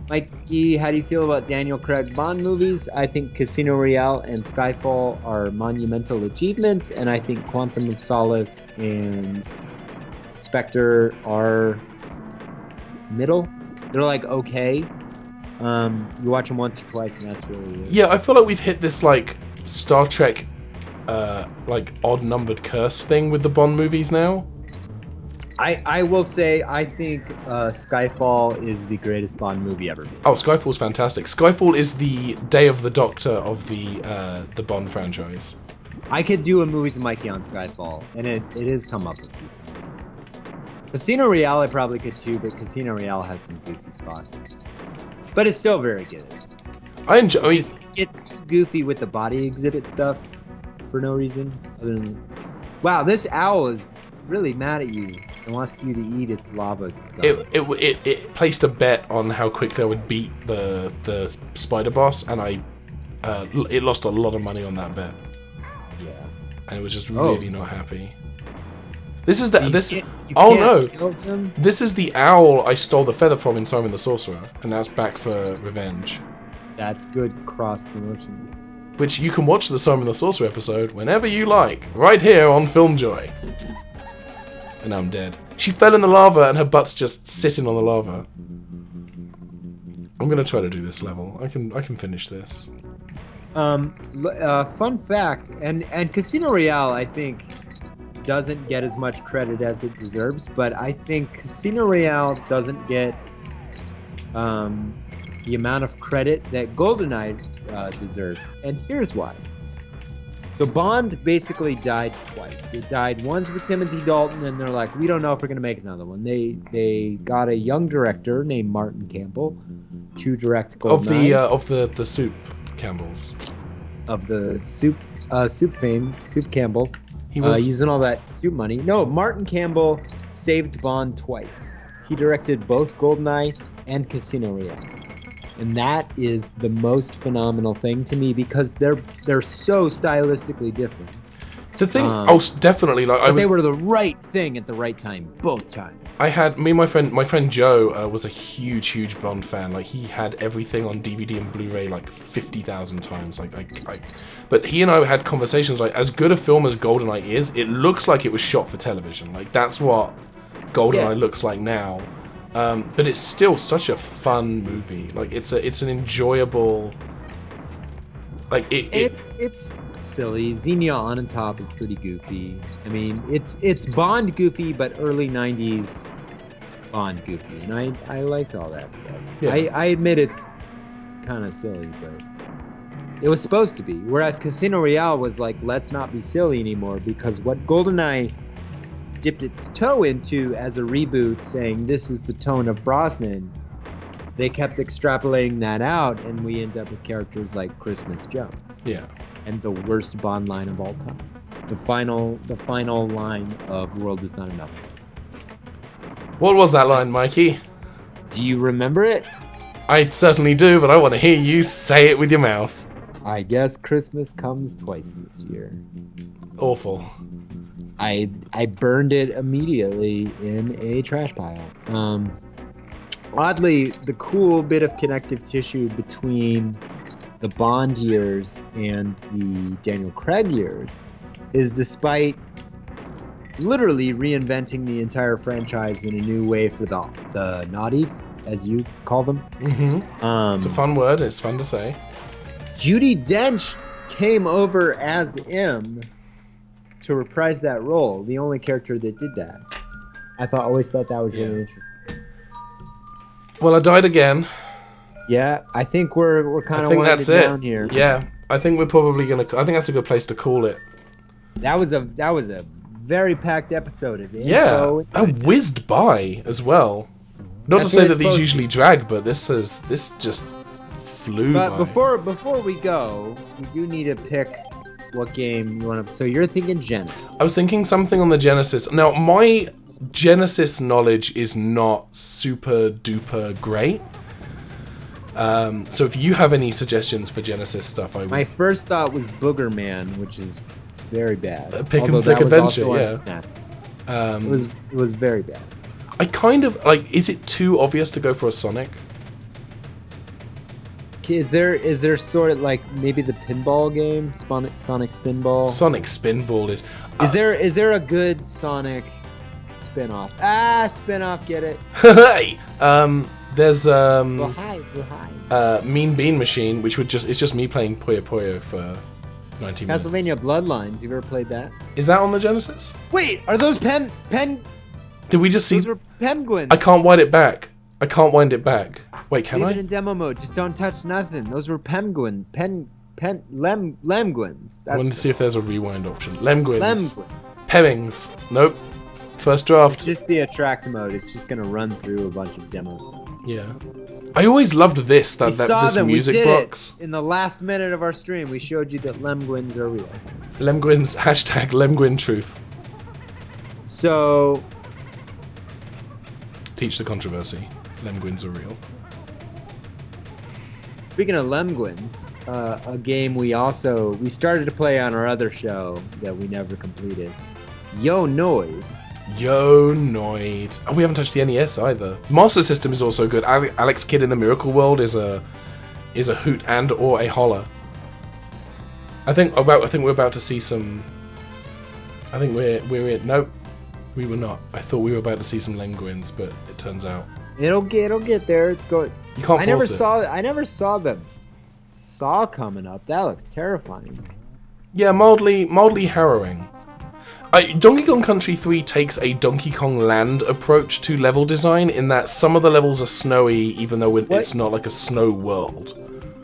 Mikey, how do you feel about Daniel Craig Bond movies? I think Casino Royale and Skyfall are monumental achievements, and I think Quantum of Solace and Spectre are middle. They're like okay. You watch them once or twice, and that's really it. Yeah, I feel like we've hit this like Star Trek like odd-numbered curse thing with the Bond movies now. I will say I think Skyfall is the greatest Bond movie ever made. Oh, Skyfall's fantastic. Skyfall is the Day of the Doctor of the Bond franchise. I could do a Movies of Mikey on Skyfall, and it is come up with people. Casino Royale I probably could too, but Casino Royale has some goofy spots. But it's still very good. I enjoy. It gets too goofy with the body exhibit stuff for no reason other than, wow, this owl is really mad at you and wants you to eat its lava gun. It placed a bet on how quickly I would beat the spider boss, and it lost a lot of money on that bet. Yeah. And it was just really not happy. This is This is the owl I stole the feather from in Simon the Sorcerer, and that's back for revenge. That's good cross promotion. Which you can watch the Simon the Sorcerer episode whenever you like, right here on FilmJoy. And now I'm dead. She fell in the lava and her butt's just sitting on the lava. I'm gonna try to do this level. I can finish this. Fun fact, and Casino Royale I think doesn't get as much credit as it deserves, but I think Casino Royale doesn't get the amount of credit that GoldenEye deserves, and here's why. So Bond basically died twice. It died once with Timothy Dalton, and they're like, we don't know if we're gonna make another one. They got a young director named Martin Campbell to direct GoldenEye. Of the soup Campbells. Of the soup fame, Soup Campbell's. He was using all that soup money. No, Martin Campbell saved Bond twice. He directed both GoldenEye and Casino Royale. And that is the most phenomenal thing to me because they're so stylistically different. The thing, definitely, like they were the right thing at the right time, both times. I had my friend Joe was a huge Bond fan. Like he had everything on DVD and Blu-ray like 50,000 times. But he and I had conversations like, as good a film as GoldenEye is, it looks like it was shot for television. Like that's what GoldenEye looks like now. But it's still such a fun movie. Like it's an enjoyable. Like it's silly. Xenia on top is pretty goofy. I mean, it's Bond goofy, but early '90s Bond goofy, and I liked all that stuff. Yeah. I admit it's kind of silly, but it was supposed to be. Whereas Casino Royale was like, let's not be silly anymore, because what GoldenEye dipped its toe into as a reboot, saying this is the tone of Brosnan, they kept extrapolating that out, and we end up with characters like Christmas Jones. Yeah. And the worst Bond line of all time. The final line of "World is not enough." What was that line, Mikey? Do you remember it? I certainly do, but I want to hear you say it with your mouth. I guess Christmas comes twice this year. Awful. I burned it immediately in a trash pile. Oddly, the cool bit of connective tissue between the Bond years and the Daniel Craig years is, despite literally reinventing the entire franchise in a new way for the naughties, as you call them. Mm-hmm. It's a fun word. It's fun to say. Judi Dench came over as M to reprise that role. The only character that did that. Always thought that was really interesting. Well, I died again. Yeah, I think we're kind of winding down here. Yeah, I think we're probably gonna. I think that's a good place to call it. That was a very packed episode of it. Yeah, that whizzed by as well. Not to say that these usually drag, but this just flew by. But before we go, we do need to pick what game you want to. So you're thinking Genesis. I was thinking something on the Genesis. Now my Genesis knowledge is not super duper great. So if you have any suggestions for Genesis stuff, I would. My first thought was Booger Man, which is very bad. Pick and Flick Adventure, yeah. It was very bad. I kind of like. Is it too obvious to go for a Sonic? Is there sort of like maybe the pinball game, Sonic Spinball? Sonic Spinball is. Is there a good Sonic spin-off? Spin-off, get it? Hey, there's Well, hi. Mean Bean Machine, which it's just me playing Puyo Puyo for 90 Castlevania minutes. Bloodlines. You ever played that? Is that on the Genesis? Wait, are those pen? Did we just see? Those were penguins. I can't wind it back. I can't wind it back. Wait, can Leave I? it in demo mode. Just don't touch nothing. Those were lemguins. I want to see if there's a rewind option. Lemguins. Lemguins. Pemmings. Nope. First draft. It's just the attract mode. It's just gonna run through a bunch of demo stuff. Yeah. I always loved this. We saw This them. music we did box. It. In the last minute of our stream, we showed you that lemguins are real. Lemguins. Hashtag Lemguin truth. So. Teach the controversy. Lemguins are real. Speaking of lemguins, a game we started to play on our other show that we never completed. Yo Noid. Yo Noid. Oh, we haven't touched the NES either. Master System is also good. Alex Kidd in the Miracle World is a hoot and or a holler. I think we're about to see some. I think we're in. Nope, we were not. I thought we were about to see some Lemguins, but it turns out It'll get there. It's going. you can't force it. I never saw the saw coming up. That looks terrifying. Yeah, mildly harrowing. Donkey Kong Country 3 takes a Donkey Kong Land approach to level design in that some of the levels are snowy, even though it's not like a snow world.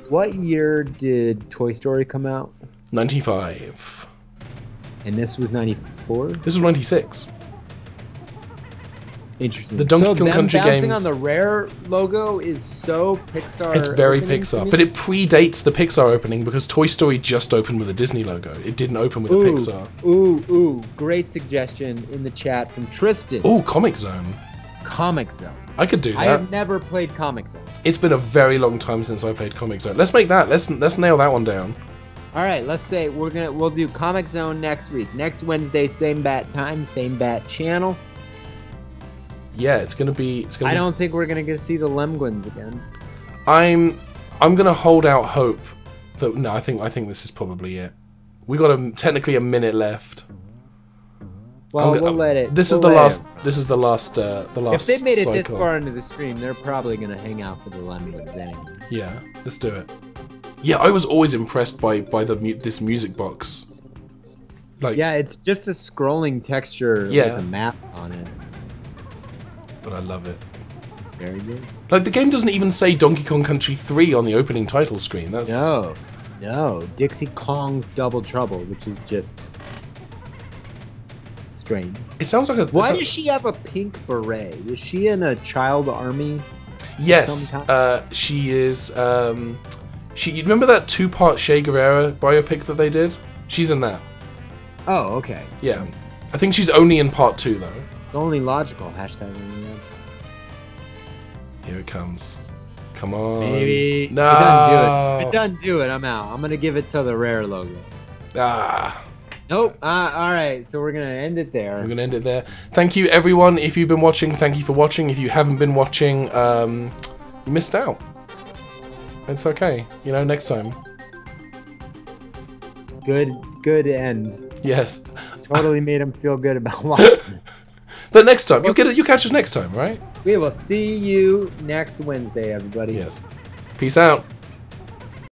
What year did Toy Story come out? 95. And this was 94? This was 96. Interesting. The Donkey Kong Country bouncing games on the Rare logo is so Pixar. It's very opening to Pixar, me. but it predates the Pixar opening because Toy Story just opened with a Disney logo. It didn't open with a Pixar. Ooh, great suggestion in the chat from Tristan. Ooh, Comic Zone. Comic Zone. I could do that. I have never played Comic Zone. It's been a very long time since I played Comic Zone. Let's make that. Let's nail that one down. All right, let's say we'll do Comic Zone next week. Next Wednesday, same bat time, same bat channel. Yeah, it's gonna be. I don't think we're gonna get to see the Lemguins again. I'm gonna hold out hope that no. I think this is probably it. We got technically a minute left. Well, we'll let it. This is the last. This is the last. The last. If they made it cycle. this far into the stream, they're probably gonna hang out for the Lemguins anyway. Yeah, let's do it. Yeah, I was always impressed by this music box. Like, yeah, it's just a scrolling texture with a mask on it. But I love it. It's very good. Like, the game doesn't even say Donkey Kong Country 3 on the opening title screen. That's No. Dixie Kong's Double Trouble, which is just strange. It sounds like a. Why does she have a pink beret? Is she in a child army? Yes, she is. You remember that 2-part Che Guevara biopic that they did? She's in that. Oh, okay. Yeah, I think she's only in part 2 though. It's only logical. #. Here it comes. Come on. Maybe. No. It doesn't do it. I'm out. I'm gonna give it to the Rare logo. Ah. Nope. All right. So we're gonna end it there. We're gonna end it there. Thank you, everyone. If you've been watching, thank you for watching. If you haven't been watching, you missed out. It's okay. You know, next time. Good end. Yes. Totally made him feel good about watching. But next time, you catch us next time, right? We will see you next Wednesday, everybody. Yes. Peace out.